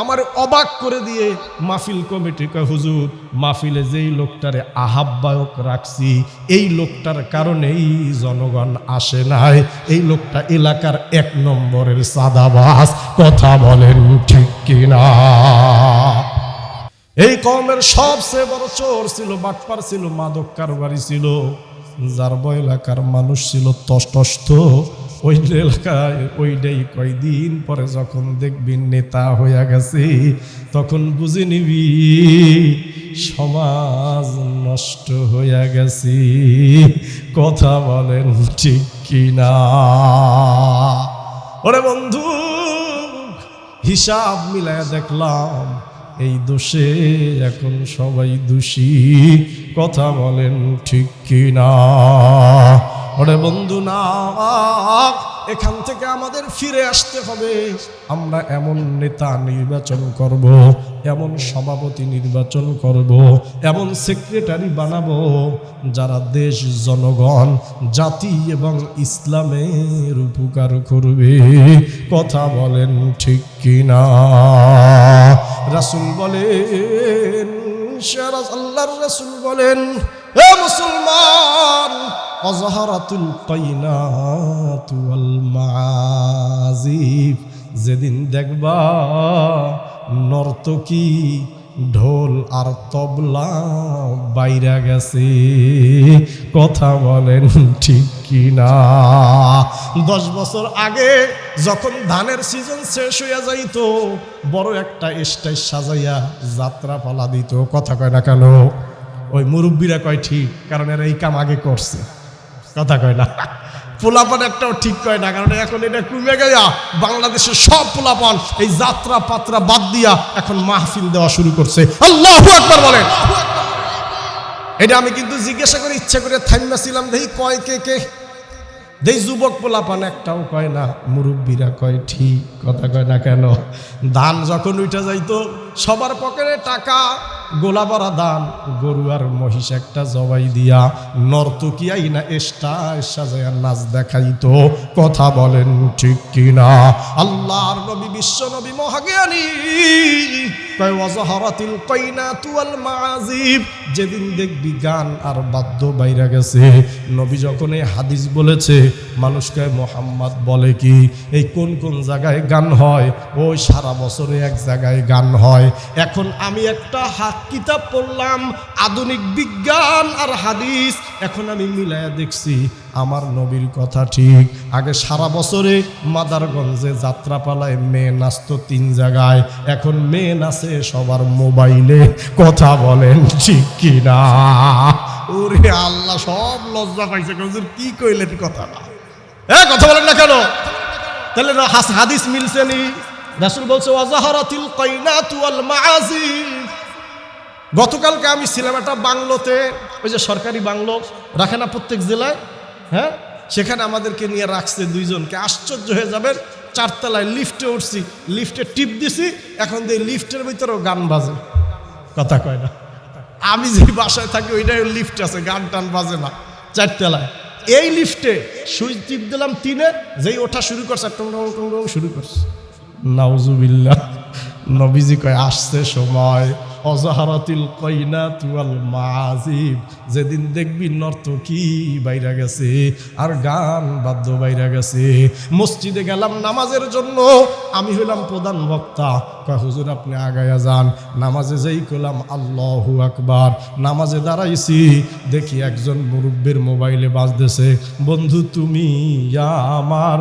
আমার অবাক করে দিয়ে মাহফিল কমিটি কয়, হুজুর মাহফিলে যেই লোকটারে আহ্বায়ক রাখছি, এই লোকটার কারণেই জনগণ আসে নাই। এই লোকটা এলাকার 1 নম্বরের সাদাবাজ। কথা বলেন ঠিক কিনা? এই কওমের সবচেয়ে বড় চোর ছিল, বাটপার ছিল, মাদক কারবারি ছিল, যার এলাকার মানুষ ছিল তষ্ট। ওই এলাকায় ওইটাই কয়দিন পরে যখন দেখবি নেতা হইয়া গেছে, তখন বুঝে নিবি সমাজ নষ্ট হইয়া গেছে। কথা বলেন ঠিক কিনা? ওরে বন্ধু, হিসাব মিলায় দেখলাম এই দোষে এখন সবাই দোষী। কথা বলেন ঠিক কিনা? ওরে বন্ধু, না, এখান থেকে আমাদের ফিরে আসতে হবে। আমরা এমন নেতা নির্বাচন করব, এমন সভাপতি নির্বাচন করব, এমন সেক্রেটারি বানাবো, যারা দেশ, জনগণ, জাতি এবং ইসলামের উপকার করবে। কথা বলেন ঠিক কিনা? রাসূল বলেন, আল্লাহর রাসূল বলেন, হে মুসলমান, অজহারাতুল কাইনাতু ওয়াল মাআজিফ, যেদিন দেখবা নর্তকী, ঢোল আর তবলা বাইরা গেছে। কথা বলেন ঠিক কিনা? 10 বছর আগে যখন ধানের সিজন শেষ হইয়া যাইতো, বড় একটা স্টেজ সাজাইয়া যাত্রা পালা দিত। কথা কয় না কেন? ওই মুরব্বীরা কয় ঠিক, কারণ এরা এই কাম আগে করছে। কথা কয় না, পোলাপান একটাও ঠিক কয় না, কারণ এখন এটা কমে গেয়া বাংলাদেশের সব পোলাপান এই যাত্রা পাত্রা বাদ দিয়া এখন মাহফিল দেওয়া শুরু করছে। আল্লাহু আকবার বলেন। এটা আমি কিন্তু জিজ্ঞাসা করে ইচ্ছা করে থাইমাছিলাম, দেখি কয় কে দেই যুবক পোলাপান একটাও কয় না, মুরব্বীরা কয় ঠিক, কথা কয় না কেন? ধান যখন উঠে যাইতো সবার পকেটে টাকা, গোলা ভরা ধান, গরু আর মহিষ একটা জবাই দিয়া নর্তকিয়াই না স্টার সাজায়া নাচ দেখাইতো, কথা বলেন ঠিক কিনা? আল্লাহর নবী বিশ্ব নবী মহাজ্ঞানী কয় ওয়াজহারাতিল কাইনাতু ওয়াল মাআজিব, যেদিন দেখবি গান আর বাদ্য বাইরা গেছে। নবী যখন এই হাদিস বলেছে, মানুষ কয় মোহাম্মদ বলে কি এই কোন কোন জায়গায় গান হয়? ওই সারা বছরে এক জায়গায় গান হয়। এখন আমি একটা কিতাব পড়লাম, আধুনিক বিজ্ঞান আর হাদিস, এখন আমি মিলায়া দেখছি আমার নবীর কথা ঠিক। আগে সারা বছরে মাদারগঞ্জে যাত্রাপালায় মেয়ে নাচতো 3 জায়গায়, এখন মেয়ে নাচে সবার মোবাইলে, কথা বলেন ঠিক কিনা? ওরে আল্লাহ, সব লজ্জা পাইছে, কি কইলেন কথা না, কথা বলেন না কেন? তাহলে হাদিস মিলছে নি? রাসূল বলছে ওয়াজহারাতিল কাইনাতু ওয়াল মাআজিব। গতকালকে আমি ছিলাম একটা বাংলোতে, ওই যে সরকারি বাংলো রাখে না প্রত্যেক জেলায়, হ্যাঁ, সেখানে আমাদেরকে নিয়ে রাখছে 2 জনকে। আশ্চর্য হয়ে যাবেন, 4 তলায় লিফটে উঠছি, লিফটে টিপ দিছি, এখন দিয়ে লিফটের ভিতরেও গান বাজে, কথা কয় না? আমি যে বাসায় থাকি ওইটাই লিফট আছে, গান টান বাজে না 4 তলায়। এই লিফটে সুইচ টিপ দিলাম 3-এ, যেই ওঠা শুরু করছে টং টং টং টং শুরু করছে। নাউজুবিল্লাহ। নবীজি কয় আসছে সময়, অজহারাতিল কাইনাতু ওয়াল মাআজিব, যেদিন দেখবি নর্তকী বাইরা গেছে আর গান বাদ্য বাইরা গেছে। মসজিদে গেলাম নামাজের জন্য, আমি হইলাম প্রধান বক্তা। কয় হুজুর আপনি আগায়া যান। নামাজে যেই করলাম আল্লাহু আকবার, নামাজে দাঁড়াইছি, দেখি একজন মুরব্বির মোবাইলে বাজতেছে, বন্ধু তুমি আমার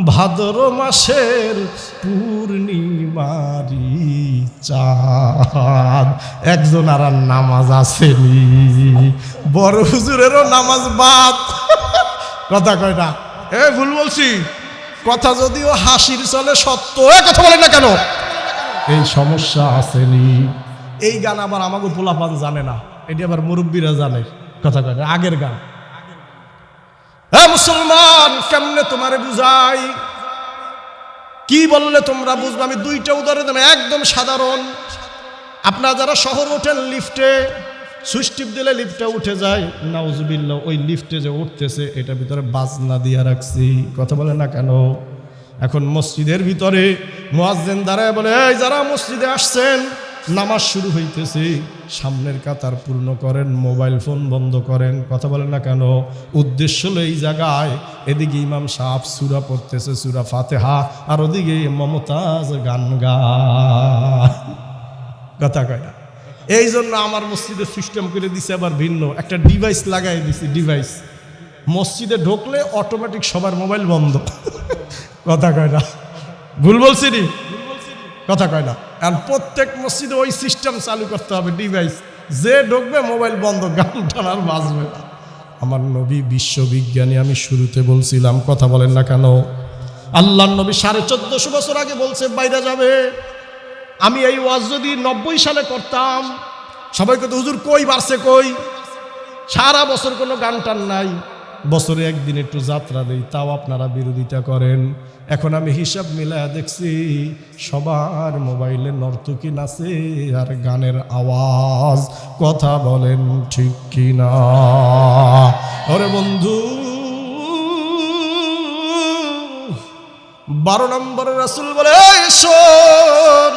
ভাদ্র মাসের পূর্ণিমারি চাঁদ। একজন আর নামাজ আসেনি, বড় হুজুরেরও নামাজ বাদ, কথা কয় না? ভুল বলছি? কথা যদিও হাসির চলে সত্য, কথা বলেন না কেন? এই সমস্যা আসেনি। এই গান আবার আমাকে পোলাপান জানে না, এটি আবার মুরব্বীরা জানে, কথা কয় না? আগের গান। মুসলমান কেমনে তোমারে বুঝাই, কি বললে তোমরা বুঝবে? আমি 2টা উদাহরণ দেব, একদম সাধারণ। আপনারা যারা শহর ওঠেন লিফটে, সুইচ টিপ দিলে লিফটে উঠে যায়, নাউজুবিল্লাহ, ওই লিফটে যে উঠতেছে এটার ভিতরে বাজনা দিয়া রাখছি, কথা বলে না কেন? এখন মসজিদের ভিতরে মুয়াজ্জিন দাঁড়ায় বলে, এই যারা মসজিদে আসছেন নামাজ শুরু হইতেছে, সামনের কাতার পূর্ণ করেন, মোবাইল ফোন বন্ধ করেন, কথা বলেন না কেন? উদ্দেশ্য হলো এই জায়গায় এদিকে ইমাম সাহেব সূরা পড়তেছে, সূরা ফাতিহা, আর ওদিকে মমতাজ গান গায়, কথা কয় না? এই জন্য আমার মসজিদে সিস্টেম করে দিছে আবার ভিন্ন, একটা ডিভাইস লাগাই দিছি, ডিভাইস। মসজিদে ঢুকলে অটোমেটিক সবার মোবাইল বন্ধ, কথা কয় না? ভুল বলছি নি? কথা কয় না? আর প্রত্যেক মসজিদে ওই সিস্টেম চালু করতে হবে, ডিভাইস, যে ঢুকবে মোবাইল বন্ধ, গান টান আর বাজবে না। আমার নবী বিশ্ববিজ্ঞানী, আমি শুরুতে বলছিলাম, কথা বলেন না কেন? আল্লাহর নবী 1450 বছর আগে বলছে বাইরে যাবে। আমি এই ওয়াজ যদি 90 সালে করতাম, সবাইকে তো হুজুর কই বাড়ছে কই, সারা বছর কোনো গান টান নাই, বছরে একদিন একটু যাত্রা দেই, তাও আপনারা বিরোধিতা করেন। এখন আমি হিসাব মিলায়া দেখছি সবার মোবাইলে নর্তকী নাচে আর গানের আওয়াজ, কথা বলেন ঠিক কিনা? ওরে বন্ধু, 12 নম্বরে রাসূল বলে, শোন,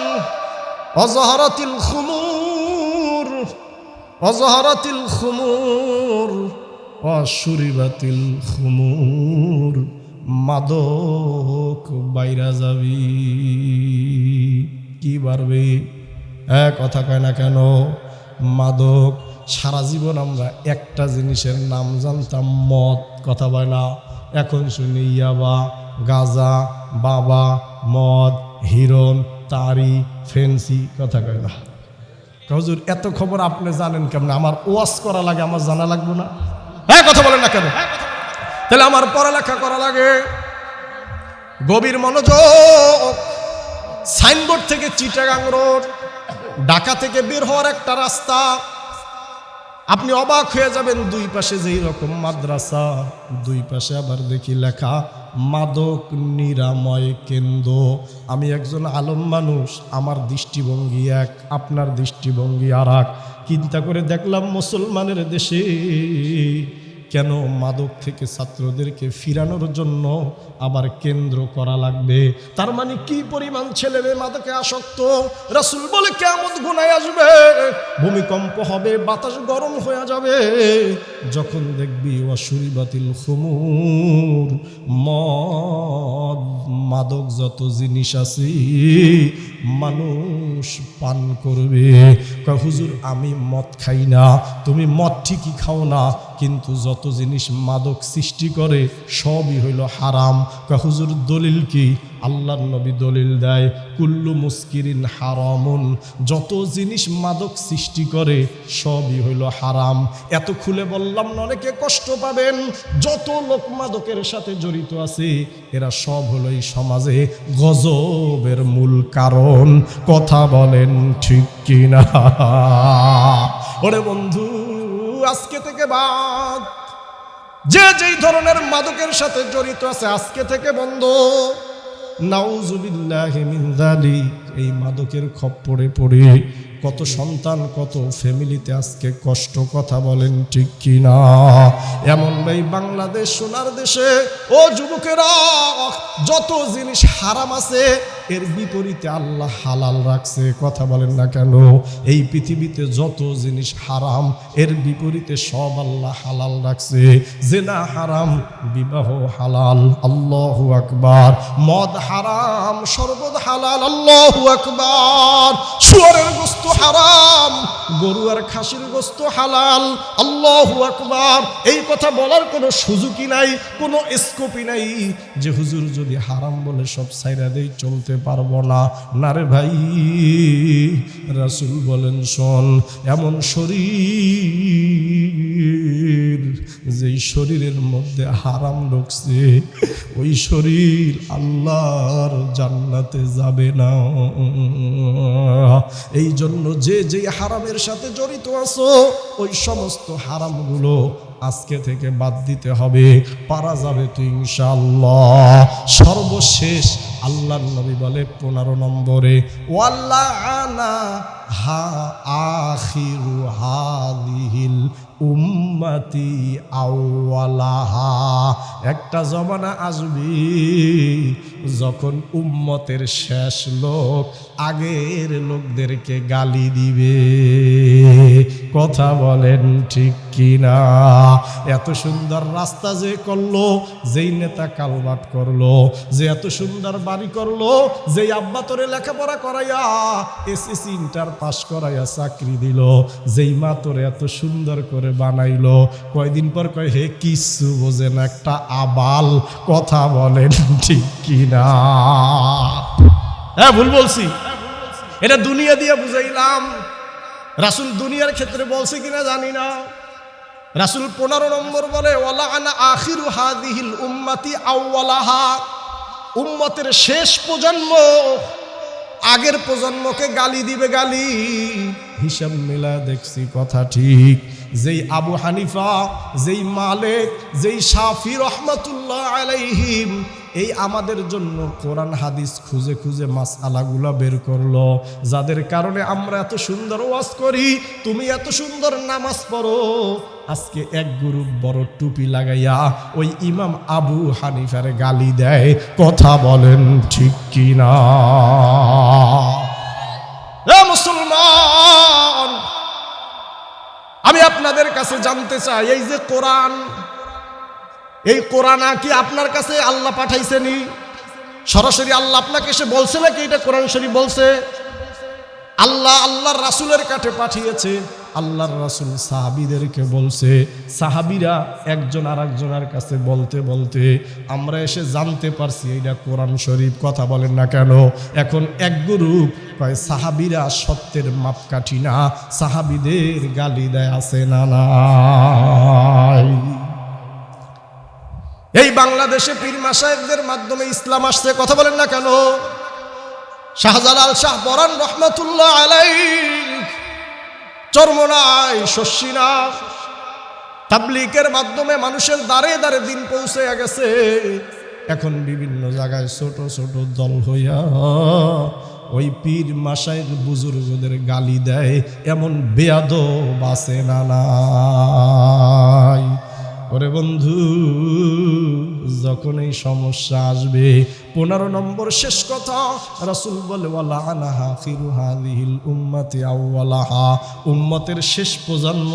অজহারাতিল খুমুর, অজহারাতিল খুমুর, অশুরিবাতিল খুমুর, মাদক বাইরা যাবি। কি বাড়বে? কথা কয় না কেন? মাদক। সারা জীবন আমরা একটা জিনিসের নাম জানতাম, মদ, কথা বয় না? এখন শুনি ইয়াবা, গাজা, বাবা, মদ, হিরণ, তারি, ফেন্সি, কথা কয় না? হুজুর এত খবর আপনি জানেন কেমন? আমার ওয়াজ করা লাগে, আমার জানা লাগবে না? কথা বলেন না কেন? তাহলে আমার পড়ালেখা করা লাগে, গভীর মনোযোগ। সাইনবোর্ড থেকে চিটাগাং রোড, ঢাকা থেকে বের হওয়ার একটা রাস্তা, আপনি অবাক হয়ে যাবেন। দুই পাশে যেই রকম মাদ্রাসা, দুই পাশে আবার দেখি লেখা মাদক নিরাময় কেন্দ্র। আমি একজন আলম মানুষ, আমার দৃষ্টিভঙ্গি এক, আপনার দৃষ্টিভঙ্গি আর এক। চিন্তা করে দেখলাম মুসলমানের দেশে কেন মাদক থেকে ছাত্রদেরকে ফিরানোর জন্য আবার কেন্দ্র করা লাগবে? তার মানে কি পরিমাণ ছেলে মেয়ে মাদকে আসক্ত। রাসূল বলে কিয়ামত ঘনায় আসবে, ভূমিকম্প হবে, বাতাস গরম হয়ে যাবে, যখন দেখবি ওয়াশুরিবাতিল খুমুর, মদ মাদক যত জিনিস আছে মানুষ পান করবে। কয় হুজুর আমি মদ খাই না। তুমি মদ ঠিকই খাও না, কিন্তু যত জিনিস মাদক সৃষ্টি করে সবই হইল হারাম। কয় হুজুর দলিল কি? আল্লাহর নবী দলিল দেয়, কুল্লু মুস্কিরিন হারামুন, যত জিনিস মাদক সৃষ্টি করে সবই হইল হারাম। এত খুলে বললাম না, অনেকে কষ্ট পাবেন। যত লোক মাদকের সাথে জড়িত আছে এরা সব হলো এই সমাজে গজবের মূল কারণ। কথা বলেন ঠিক কিনা? ওরে বন্ধু, আজকে থেকে বাদ। যে যেই ধরনের মাদকের সাথে জড়িত আছে আজকে থেকে বন্ধ। নাউজুবিল্লাহি মিন যালিক। এই মাদকের খপ্পরে পড়ে কত সন্তান, কত ফ্যামিলিতে আজকে কষ্ট। কথা বলেন ঠিক কিনা? এমন ভাই বাংলাদেশ সোনার দেশে ও যুবকেরা, যত জিনিস হারাম আছে এর বিপরীতে আল্লাহ হালাল রাখছে। কথা বলেন না কেন? এই পৃথিবীতে যত জিনিস হারাম এর বিপরীতে সব আল্লাহ হালাল রাখছে। জিনা হারাম, বিবাহ হালাল, আল্লাহু আকবার। মদ হারাম, শরবত হালাল, আল্লাহু আকবার। শুয়োরের গোশত হারাম, গরু আর খাসির গোশত হালাল, আল্লাহু আকবার। এই কথা বলার কোনো সুযোগই নাই, কোনো স্কোপই নাই যে হুজুর যদি হারাম বলে সব ছাইরা দেই চলতে পারবো না। না রে ভাই, রাসূল বলেন শোন, এমন শরীর যেই শরীরের মধ্যে হারাম ঢুকছে ওই শরীর আল্লাহর জান্নাতে যাবে না। এই জন্য যে যে হারামের সাথে জড়িত আছো ওই সমস্ত হারামগুলো আজকে থেকে বাদ দিতে হবে। পারা যাবে তো ইনশাআল্লাহ। সর্বশেষ আল্লাহর নবী বলে 15 নম্বরে, ওয়াল্লাআনা হা আখিরু হাযিহিল উম্মতি আউওয়ালাহা। একটা জমানা আসবে যখন উম্মতের শেষ লোক আগের লোকদেরকে গালি দিবে। কথা বলেন ঠিক কিনা? এত সুন্দর রাস্তা যে করলো, যেই নেতা কালবাট করলো, যে এত সুন্দর বাড়ি করলো, যেই আব্বা তোরে লেখাপড়া করাইয়া এসএসসি ইন্টার পাস করাইয়া চাকরি দিল, যেই মা তোরে এত সুন্দর করে বানাইলো, কয়দিন পর কয় হে কিচ্ছু বোঝে না, একটা আবাল। কথা বলেন ঠিক কিনা? হ্যাঁ ভুল বলছি? এটা দুনিয়া দিয়ে বুঝাইলাম। রাসূল দুনিয়ার ক্ষেত্রে বলছে কিনা জানি না। রাসূল 15 নম্বর বলে, ওয়ালা আনা আখিরু হাযিহিল উম্মতি আউওয়ালাহা। উম্মতের শেষ প্রজন্ম আগের প্রজন্মকে গালি দিবে। গালি হিসাব মিলা দেখছি কথা ঠিক। যেই আবু হানিফা, যেই মালিক, যেই শাফি রহমাতুল্লাহ আলাইহিম এই আমাদের জন্য কোরআন হাদিস খুঁজে খুঁজে মাসআলাগুলা বের করলো, যাদের কারণে আমরা এত সুন্দর ওয়াজ করি, তুমি এত সুন্দর নামাজ পড়ো। আজকে এক গ্রুপ বড় টুপি লাগাইয়া ওই ইমাম আবু হানিফার গালি দেয়। কথা বলেন ঠিক কিনা? মুসলমান, আমি আপনাদের কাছে জানতে চাই, এই যে কোরআন, এই কোরআন কি আপনার কাছে আল্লাহ পাঠাইছেনি? সরাসরি আল্লাহ আপনাকে এসে বলছে নাকি এটা কোরআন শরীফ বলছে? আল্লাহ আল্লাহর রাসূলের কাছে পাঠিয়েছে। আল্লাহর রাসূল সাহাবীদেরকে বলছে, সাহাবীরা একজন আরেকজনের কাছে বলতে বলতে আমরা এসে জানতে পারছি এটা কোরআন শরীফ। কথা বলেন না কেন? এখন এক গ্রুপ কয় সাহাবীরা সত্যের মাপকাঠি না, সাহাবীদের গালি দেয় আছে না নাই? বাংলাদেশে পীর মাশায়েখদের মাধ্যমে ইসলাম আসছে, কথা বলেন না কেন? শাহজালাল শাহ পরান রহমাতুল্লাহ আলাইহি চরমনায় শস্যিনা তাবলীগের মাধ্যমে মানুষের দ্বারে দ্বারে দিন পৌঁছে গেছে। এখন বিভিন্ন জায়গায় ছোট ছোট দল হইয়া ওই পীর মাশায়েখ বুজুর্গদের গালি দেয়, এমন বেয়াদব আছে না নাই? ওরে বন্ধু, যখন এই সমস্যা আসবে, 15 নম্বর শেষ কথা, রাসূল বলে ওয়ালা আনাহা ফিরু হাযিহিল উম্মতি আউওয়ালাহা, উম্মতের শেষ প্রজন্ম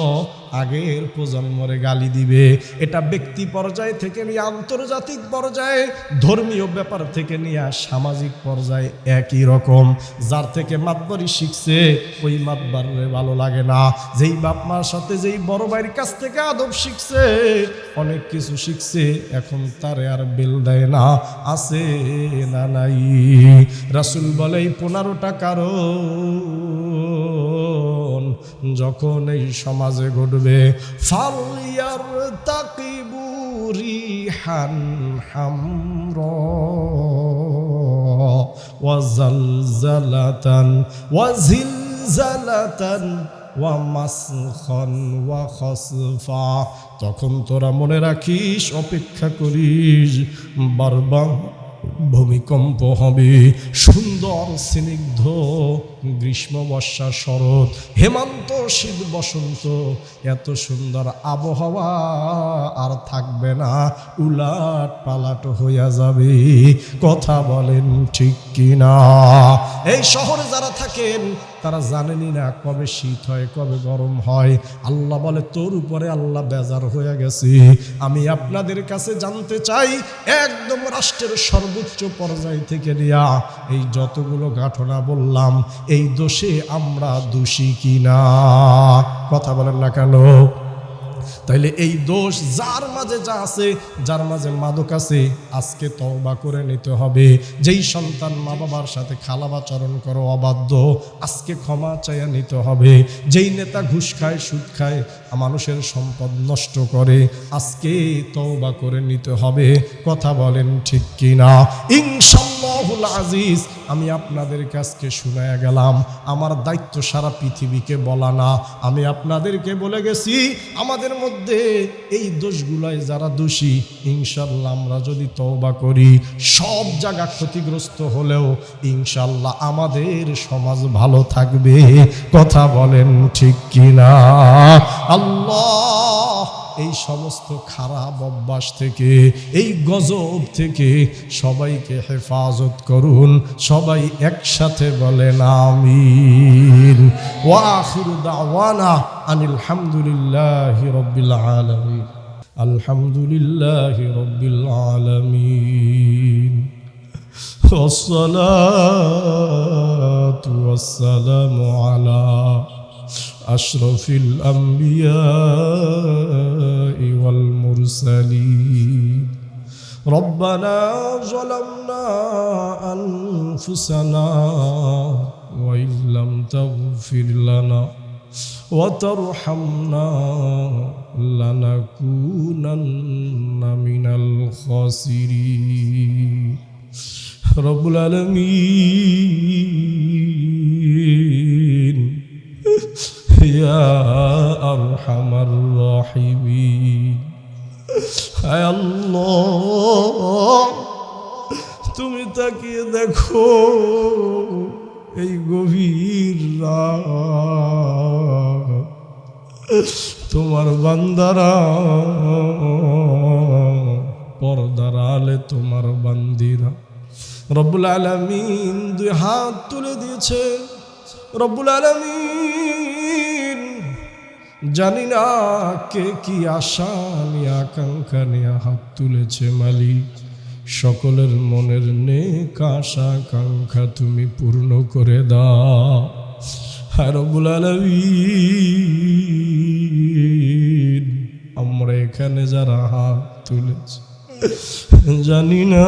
আগের প্রজন্মরে গালি দিবে। এটা ব্যক্তি পর্যায় থেকে নিয়ে আন্তর্জাতিক পর্যায়ে, ধর্মীয় ব্যাপার থেকে নিয়ে সামাজিক পর্যায়ে একই রকম। যার থেকে মাতবারি শিখছে ওই মাতবারে ভালো লাগে না, যেই বাপ মার সাথে যেই বড় ভাইয়ের কাছ থেকে আদব শিখছে, অনেক কিছু শিখছে, এখন তারে আর বেল দেয় না, আছে না নাই? রাসূল বলে এই 15টা কারণ যখন এই সমাজে ঘটবে, ফালিয়ার তাকিবু রিহান হামরা ওয়া জালজালাতান ওয়া জিলজালাতান ওয়া মাসখান ওয়া খাসফা। তখন তোরা মনে রাখিস, অপেক্ষা করিস, বারবার ভূমিকম্প হবে, সুন্দর স্নিগ্ধ গ্রীষ্ম বর্ষা শরৎ হেমন্ত শীত বসন্ত, এত সুন্দর আবহাওয়া আর থাকবে না, উলাট পালাট হইয়া যাবে। কথা বলেন ঠিক কিনা? এই শহরে যারা থাকেন তারা জানেনই না কবে শীত হয় কবে গরম হয়। আল্লাহ বলে তোর উপরে আল্লাহ বেজার হয়ে গেছে। আমি আপনাদের কাছে জানতে চাই, একদম রাষ্ট্রের সর্বোচ্চ পর্যায় থেকে নিয়া এই যতগুলো ঘটনা বললাম, এই দোষে আমরা দোষী কিনা? কথা বলেন না কেন? তাইলে এই দোষ যার মাঝে যা আছে, যার মাঝে মাদক আছে, আজকে তওবা করে নিতে হবে। যেই সন্তান মা বাবার সাথে খারাপ আচরণ করে অবাধ্য, আজকে ক্ষমা চাইয়া নিতে হবে। যেই নেতা ঘুষ খায় সুদ খায় মানুষের সম্পদ নষ্ট করে, আজকে তওবা করে নিতে হবে। কথা বলেন ঠিক কিনা? ইনশাআল্লাহুল আজিজ আমি আপনাদের কাছে শোনায়া গেলাম, আমার দায়িত্ব সারা পৃথিবীকে বলা না, আমি আপনাদেরকে বলে গেছি আমাদের মধ্যে এই দোষগুলোয় যারা দোষী, ইনশাআল্লাহ আমরা যদি তওবা করি, সব জায়গা ক্ষতিগ্রস্ত হলেও ইনশাআল্লাহ আমাদের সমাজ ভালো থাকবে। কথা বলেন ঠিক কিনা? আল্লাহ এই সমস্ত খারাপ অভ্যাস থেকে, এই গজব থেকে সবাইকে হেফাজত করুন। সবাই একসাথে বলেন আমিন। ওয়া আখিরু দাওয়ানা আনিল হামদুলিল্লাহি রাব্বিল আলামিন। আলহামদুলিল্লাহি রাব্বিল আলামিন। والصلاة والسلام على أشرف الأنبياء والمرسلين. ربنا ظلمنا أنفسنا وإن لم تغفر لنا وترحمنا لنكونن من الخاسرين. رب العالمين يا أرحم الراحمين. হায় আল্লাহ, তুমি তাকিয়ে দেখো এই গভীর রাত, তোমার বান্দারা পর্দার আলে, তোমার বান্দিরা রব্বুল আলামিন দুই হাত তুলে দিয়েছে। রব্বুল আলামিন জানি না কে কি আশা নিয়ে আকাঙ্ক্ষা নিয়ে হাত তুলেছে। মালিক, সকলের মনের নেক আশা আকাঙ্ক্ষা তুমি পূর্ণ করে দাও। হায় রব্বুল আলামিন, আমরা এখানে যারা হাত তুলেছি জানি না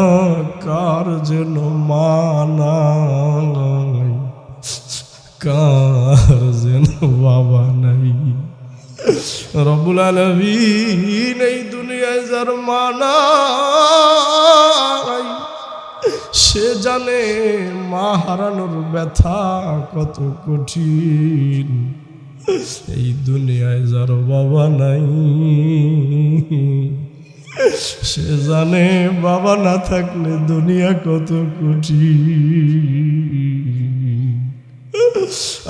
কার যেন মা নাই, কার যেন বাবা নাই, রব্বুল আলামিন এই দুনিয়ায় যার মা নাই সে জানে মা হারানোর ব্যথা কত কঠিন। এই দুনিয়ায় যার বাবা নাই সে জানে বাবা না থাকলে দুনিয়া কত কঠিন।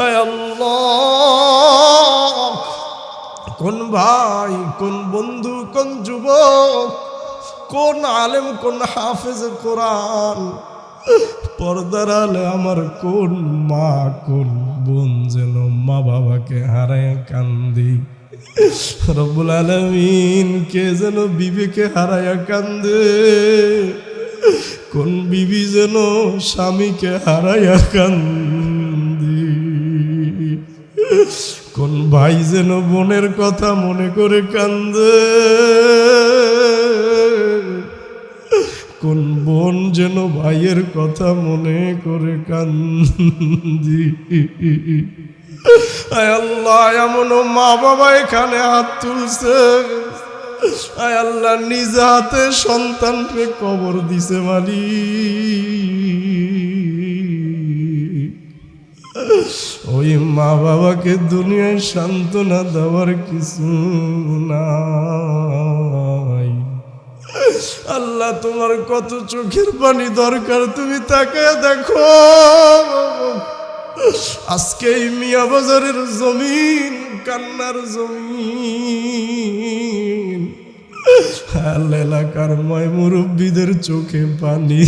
আয় আল্লাহ, কোন ভাই, কোন বন্ধু, কোন যুবক, কোন আলেম, কোন হাফেজ কোরআন পর্দার আলে আমার কোন মা, কোন বোন যেন মা বাবাকে হারায় কান্দি। রব্বুল আলামিন কে যেন বিবিকে হারায়া কান্দে, কোন বিবি যেন স্বামীকে হারায়া কান্দি, কোন ভাই যেন বোনের কথা মনে করে কান্দে, কোন বোন যেন ভাইয়ের কথা মনে করে কান্দি। আয় আল্লাহ, এমন মা বাবা এখানে হাত তুলছে, আয় আল্লাহ নিজ হাতে সন্তানকে কবর দিছে মালিক। ওই মা বাবাকে দুনিয়ায় সান্ত্বনা দেওয়ার কিছু নাই। আল্লাহ, তোমার কত চোখের পানি দরকার, তুমি তাকে দেখো। আজকে এই মিয়া বাজারের জমিন কান্নার জমিন, এলাকার ময় মুরব্বীদের চোখে পানি।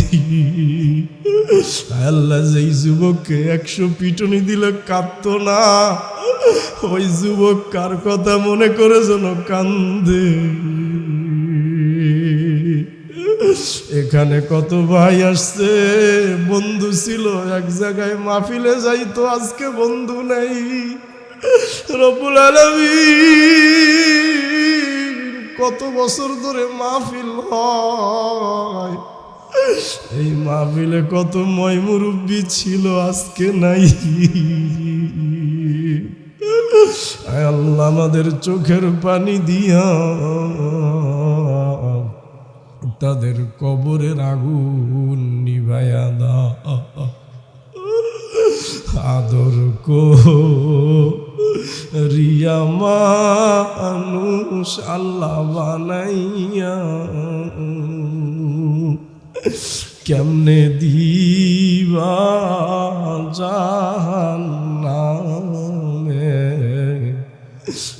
আল্লাহ, যেই যুবককে 100 পিটুনি দিলে কাঁদতো না, ওই যুবক কার কথা মনে করে যেন কান্দে। এখানে কত ভাই আসছে, বন্ধু ছিল, এক জায়গায় মাহফিলে যাইতো, আজকে বন্ধু নাই। রব্বুল আলামিন কত বছর ধরে মাহফিল হয়, এই মাহফিলে কত ময় মুরব্বী ছিল, আজকে নাই। আয় আল্লাহ, আমাদের চোখের পানি দিয়া তাদের কবরের আগুন নিভায়া দাও। আদর করিয়া মানুষ আল্লাহ বানাইয়া কেমনে দিবা জাহান্নামে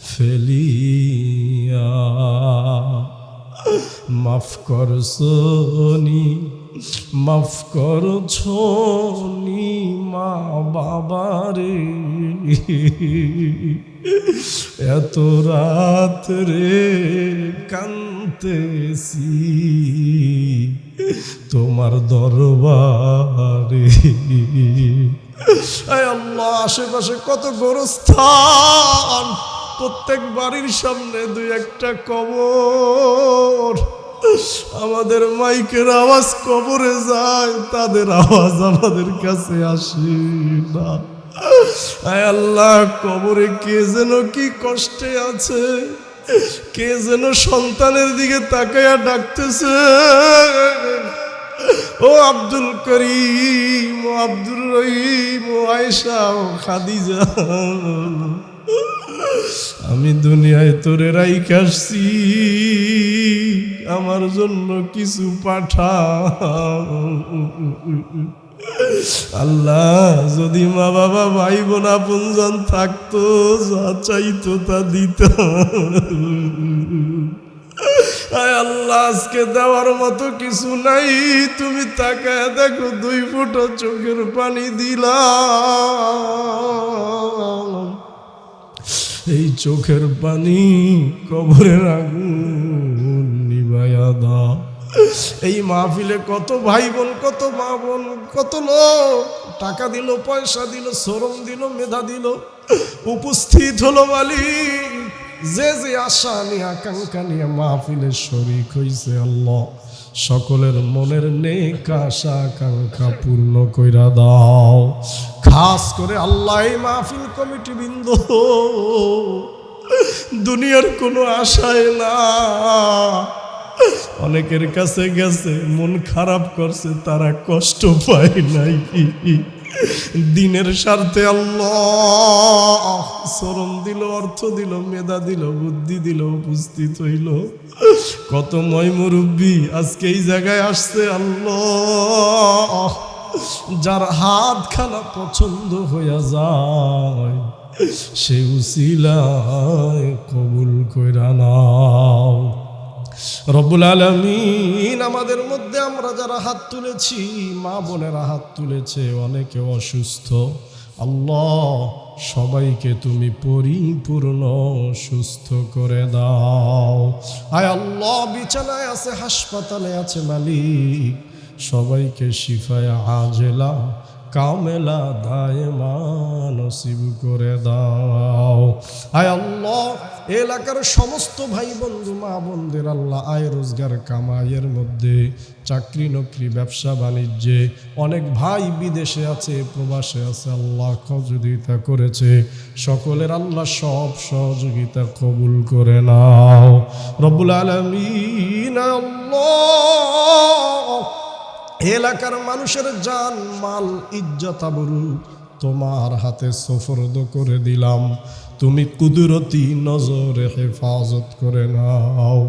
ফেলিয়া। মাফ করছনি, মাফ করছনি মা বাবারে, এত রাত রে কান্তেছি তোমার দরবারে। আয় আল্লাহ, আশেপাশে কত গোরস্থান, প্রত্যেক বাড়ির সামনে 2-1টা কবর। আমাদের মাইকের আওয়াজ কবরে যায়, তাদের আওয়াজ আমাদের কাছে আসে না। আয় আল্লাহ, কবরে কে যেন কি কষ্টে আছে, কে যেন সন্তানের দিকে তাকায়া ডাকতেছে, ও আব্দুল করিম, ও আব্দুর রহিম, ও আয়েশা, ও খাদিজা, আমি দুনিয়ায় তোরে রাইখা আসছি, আমার জন্য কিছু পাঠা। আল্লাহ, যদি মা বাবা ভাই বোন আপনজন থাকতো, যা চাইতো তা দিত। আয় আল্লাহ, আজকে দেওয়ার মতো কিছু নাই, তুমি তাকায় দেখো, 2 ফোঁটা চোখের পানি দিলাম। এই চোখের পানি কবরের আগুন নিভায়া দাও। এই মাহফিলে কত ভাই বোন, কত মা বোন, কত লোক টাকা দিল, পয়সা দিল, শ্রম দিল, মেধা দিল, উপস্থিত হলো মালিক। যে যে আশা নিয়ে আকাঙ্ক্ষা নিয়ে মাহফিলে শরীক হইছে, আল্লাহ সকলের মনের নেক আশা আকাঙ্ক্ষা পূর্ণ কইরা দাও। খাস করে আল্লাহ এই মাহফিল কমিটি বৃন্দ, দুনিয়ার কোনো আশায় না। অনেকের কাছে গেছে, মন খারাপ করছে, তারা কষ্ট পায় নাই। দিনের স্বার্থে আল্লাহ শ্রম দিল, অর্থ দিল, মেধা দিল, বুদ্ধি দিল, উপস্থিত হইল। কত ময় মুরব্বী আজকে এই জায়গায় আসছে। আল্লাহ, যার হাত খানা পছন্দ হইয়া যায়, সে উসিলায় কবুল কইরা নাও। রব্বুল আলামিন, আমাদের মধ্যে আমরা যারা হাত তুলেছি, মা বোনেরা হাত তুলেছে, অনেকে অসুস্থ। আল্লাহ, সবাইকে তুমি পরিপূর্ণ সুস্থ করে দাও। আয় আল্লাহ, বিছানায় আছে, হাসপাতালে আছে মালিক, সবাইকে শিফায়ে আজেলা কামেলা দায়েমা নসিব করে দাও। আয় আল্লাহ, এলাকার সমস্ত ভাই বন্ধু মা বোনদের আল্লাহ আয় রোজগার কামাইয়ের মধ্যে, চাকরি নকরি ব্যবসা বাণিজ্যে, অনেক ভাই বিদেশে আছে, প্রবাসে আছে, আল্লাহ সহযোগিতা করেছে, সকলের আল্লাহ সব সহযোগিতা কবুল করে নাও। রব্বুল আলামিন, আল্লাহ, এলাকার মানুষের জান মাল ইজ্জত আবরু তোমার হাতে সুপর্দ করে দিলাম। তুমি কুদরতি নজরে হেফাজত করে নাও।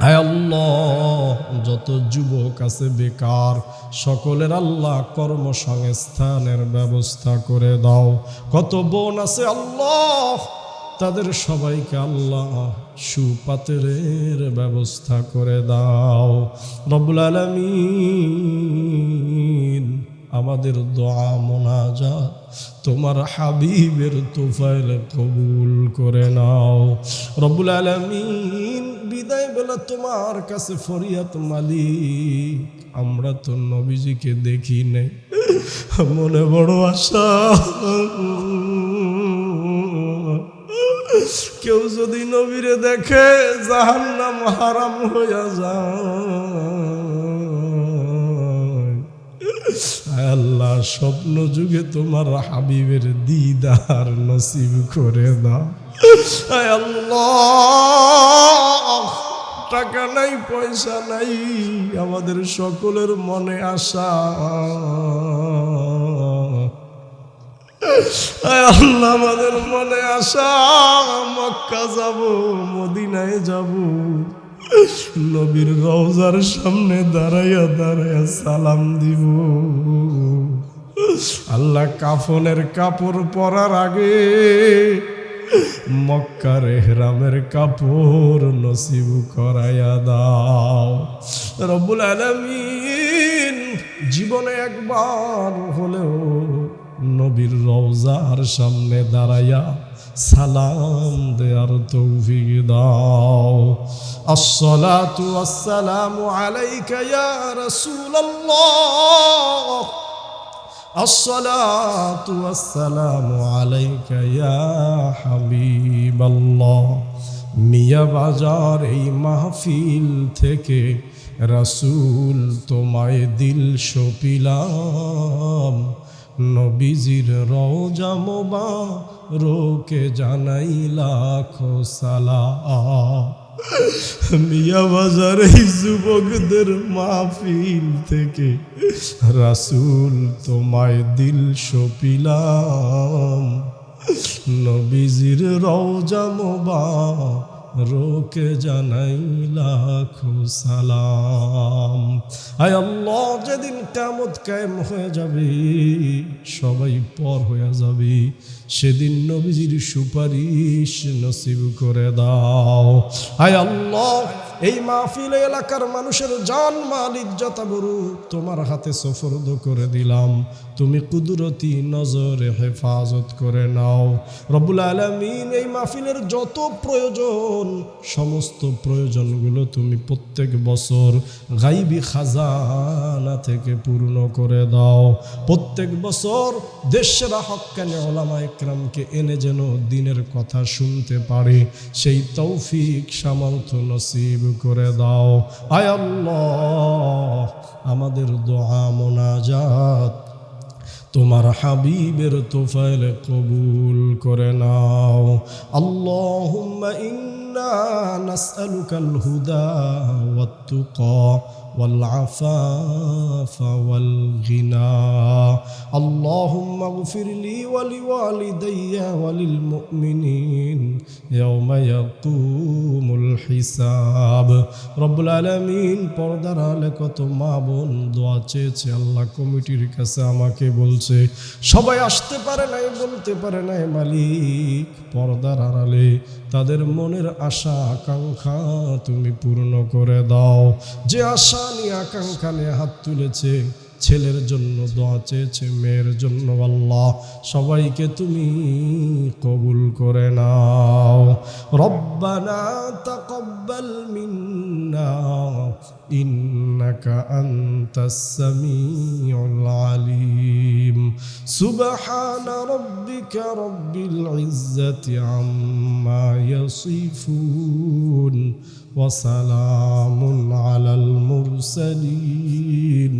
আয় আল্লাহ, যত যুবক আছে বেকার, সকলের আল্লাহ কর্মসংস্থানের ব্যবস্থা করে দাও। কত বোন আছে আল্লাহ, তাদের সবাইকে আল্লাহ সুপাত্রের ব্যবস্থা করে দাও। রব্বুল আলামিন, আমাদের দোয়া মোনাজাত তোমার হাবিবের তোফাইল কবুল করে নাও। রব্বুল আলামিন, বিদায় বেলা তোমার কাছে ফরিয়াদ মালিক, আমরা তো নবীজিকে দেখি নাই, মনে বড় আশা, কেউ যদি নবীরে দেখে জাহান্নাম হারাম হইয়া যায়। আল্লাহ, স্বপ্ন যুগে তোমার হাবিবের দিদার নসিব করে দাও। আল্লাহ, টাকা নাই পয়সা নাই, আমাদের সকলের মনে আশা, আল্লাহ আমাদের মনে আশা, মক্কা যাব, মদিনায় যাব, নবীর রওজার সামনে দাঁড়াইয়া দাঁড়াইয়া সালাম দিব। আল্লাহ, কাফনের কাপড় পরার আগে মক্কার ইহরামের কাপড় নসিব করাইয়া দাও। রব্বুল আলামিন, জীবনে একবার হলেও নবীর রওজার সামনে দাঁড়াইয়া সালাম দেয়ার তৌফিক দাও। আসসালাতু ওয়াসসালামু আলাইকা ইয়া রাসূলুল্লাহ, আসসালাতু ওয়াসসালামু আলাইকা ইয়া হাবিবাল্লাহ। মিয়া বাজার এই মাহফিল থেকে রাসূল তোমায় দিল সপিলাম, নবীজির রওজা মোবারকে জানাই লাখো সালাম। মিয়া বাজার এই যুবকদের মাহফিল থেকে রাসূল তোমায় দিল সপিলাম, নবীজির রওজা মোবারকে জানাই লাখো সালাম। আয় আল্লাহ, যেদিন কিয়ামত কায়েম হয়ে যাবে, সবাই পর হয়ে যাবে, সেদিন নবীজির সুপারিশ নসিব করে দাও। আয় আল্লাহ, এই মাহফিলে এলাকার মানুষের জান মাল ইজ্জত আবরু তোমার হাতে সুপর্দ করে দিলাম, তুমি কুদরতি নজরে হেফাজত করে নাও। রব্বুল আলামিন, এই মাহফিলের যত প্রয়োজন, সমস্ত প্রয়োজনগুলো তুমি প্রত্যেক বছর গাইবি খাজানা থেকে পূর্ণ করে দাও। প্রত্যেক বছর দেশরা হক্কানি উলামা ইকরামকে এনে যেন দিনের কথা শুনতে পারে, সেই তৌফিক সামর্থ্য নসিব করে দাও। আয় আল্লাহ, আমাদের দোয়া মোনাজাত তোমার হাবিবের তোফাইলে কবুল করে নাও। আল্লাহুম্মা ইন্না নাসআলুকাল হুদা ওয়াত তুকা ওয়াল আফাফা ওয়াল গিনা। আল্লাহুম্মা ইগফির লি ওয়া লিওয়ালিদাইয়া ওয়া লিল মুমিনিন ইয়াওমা ইয়াকুমুল হিসাব। রব্বুল আলামিন, পর্দার আলে কত মা বোন দোয়া চেয়েছে, আল্লাহ কমিটির কাছে আমাকে বলছে সবাই আসতে পারে নাই, বলতে পারে নাই, মালিক পর্দার আড়ালে তাদের মনের আশা আকাঙ্ক্ষা তুমি পূর্ণ করে দাও। যে আশা নিয়ে আকাঙ্ক্ষা নিয়ে হাত তুলেছে, ছেলের জন্য দোয়া চেয়েছে, মেয়ের জন্য, আল্লাহ সবাইকে তুমি কবুল করে নাও। রব্বানা তাকাব্বাল মিন্না ইন্নাকা আনতাস সামিউল আলিম। সুবহানা রাব্বিকা রাব্বিল ইজ্জাতি আম্মা ইয়াসিফুন ওয়া সালামুন আলাল মুরসালিন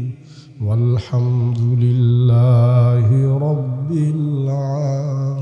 والحمد لله رب العالمين।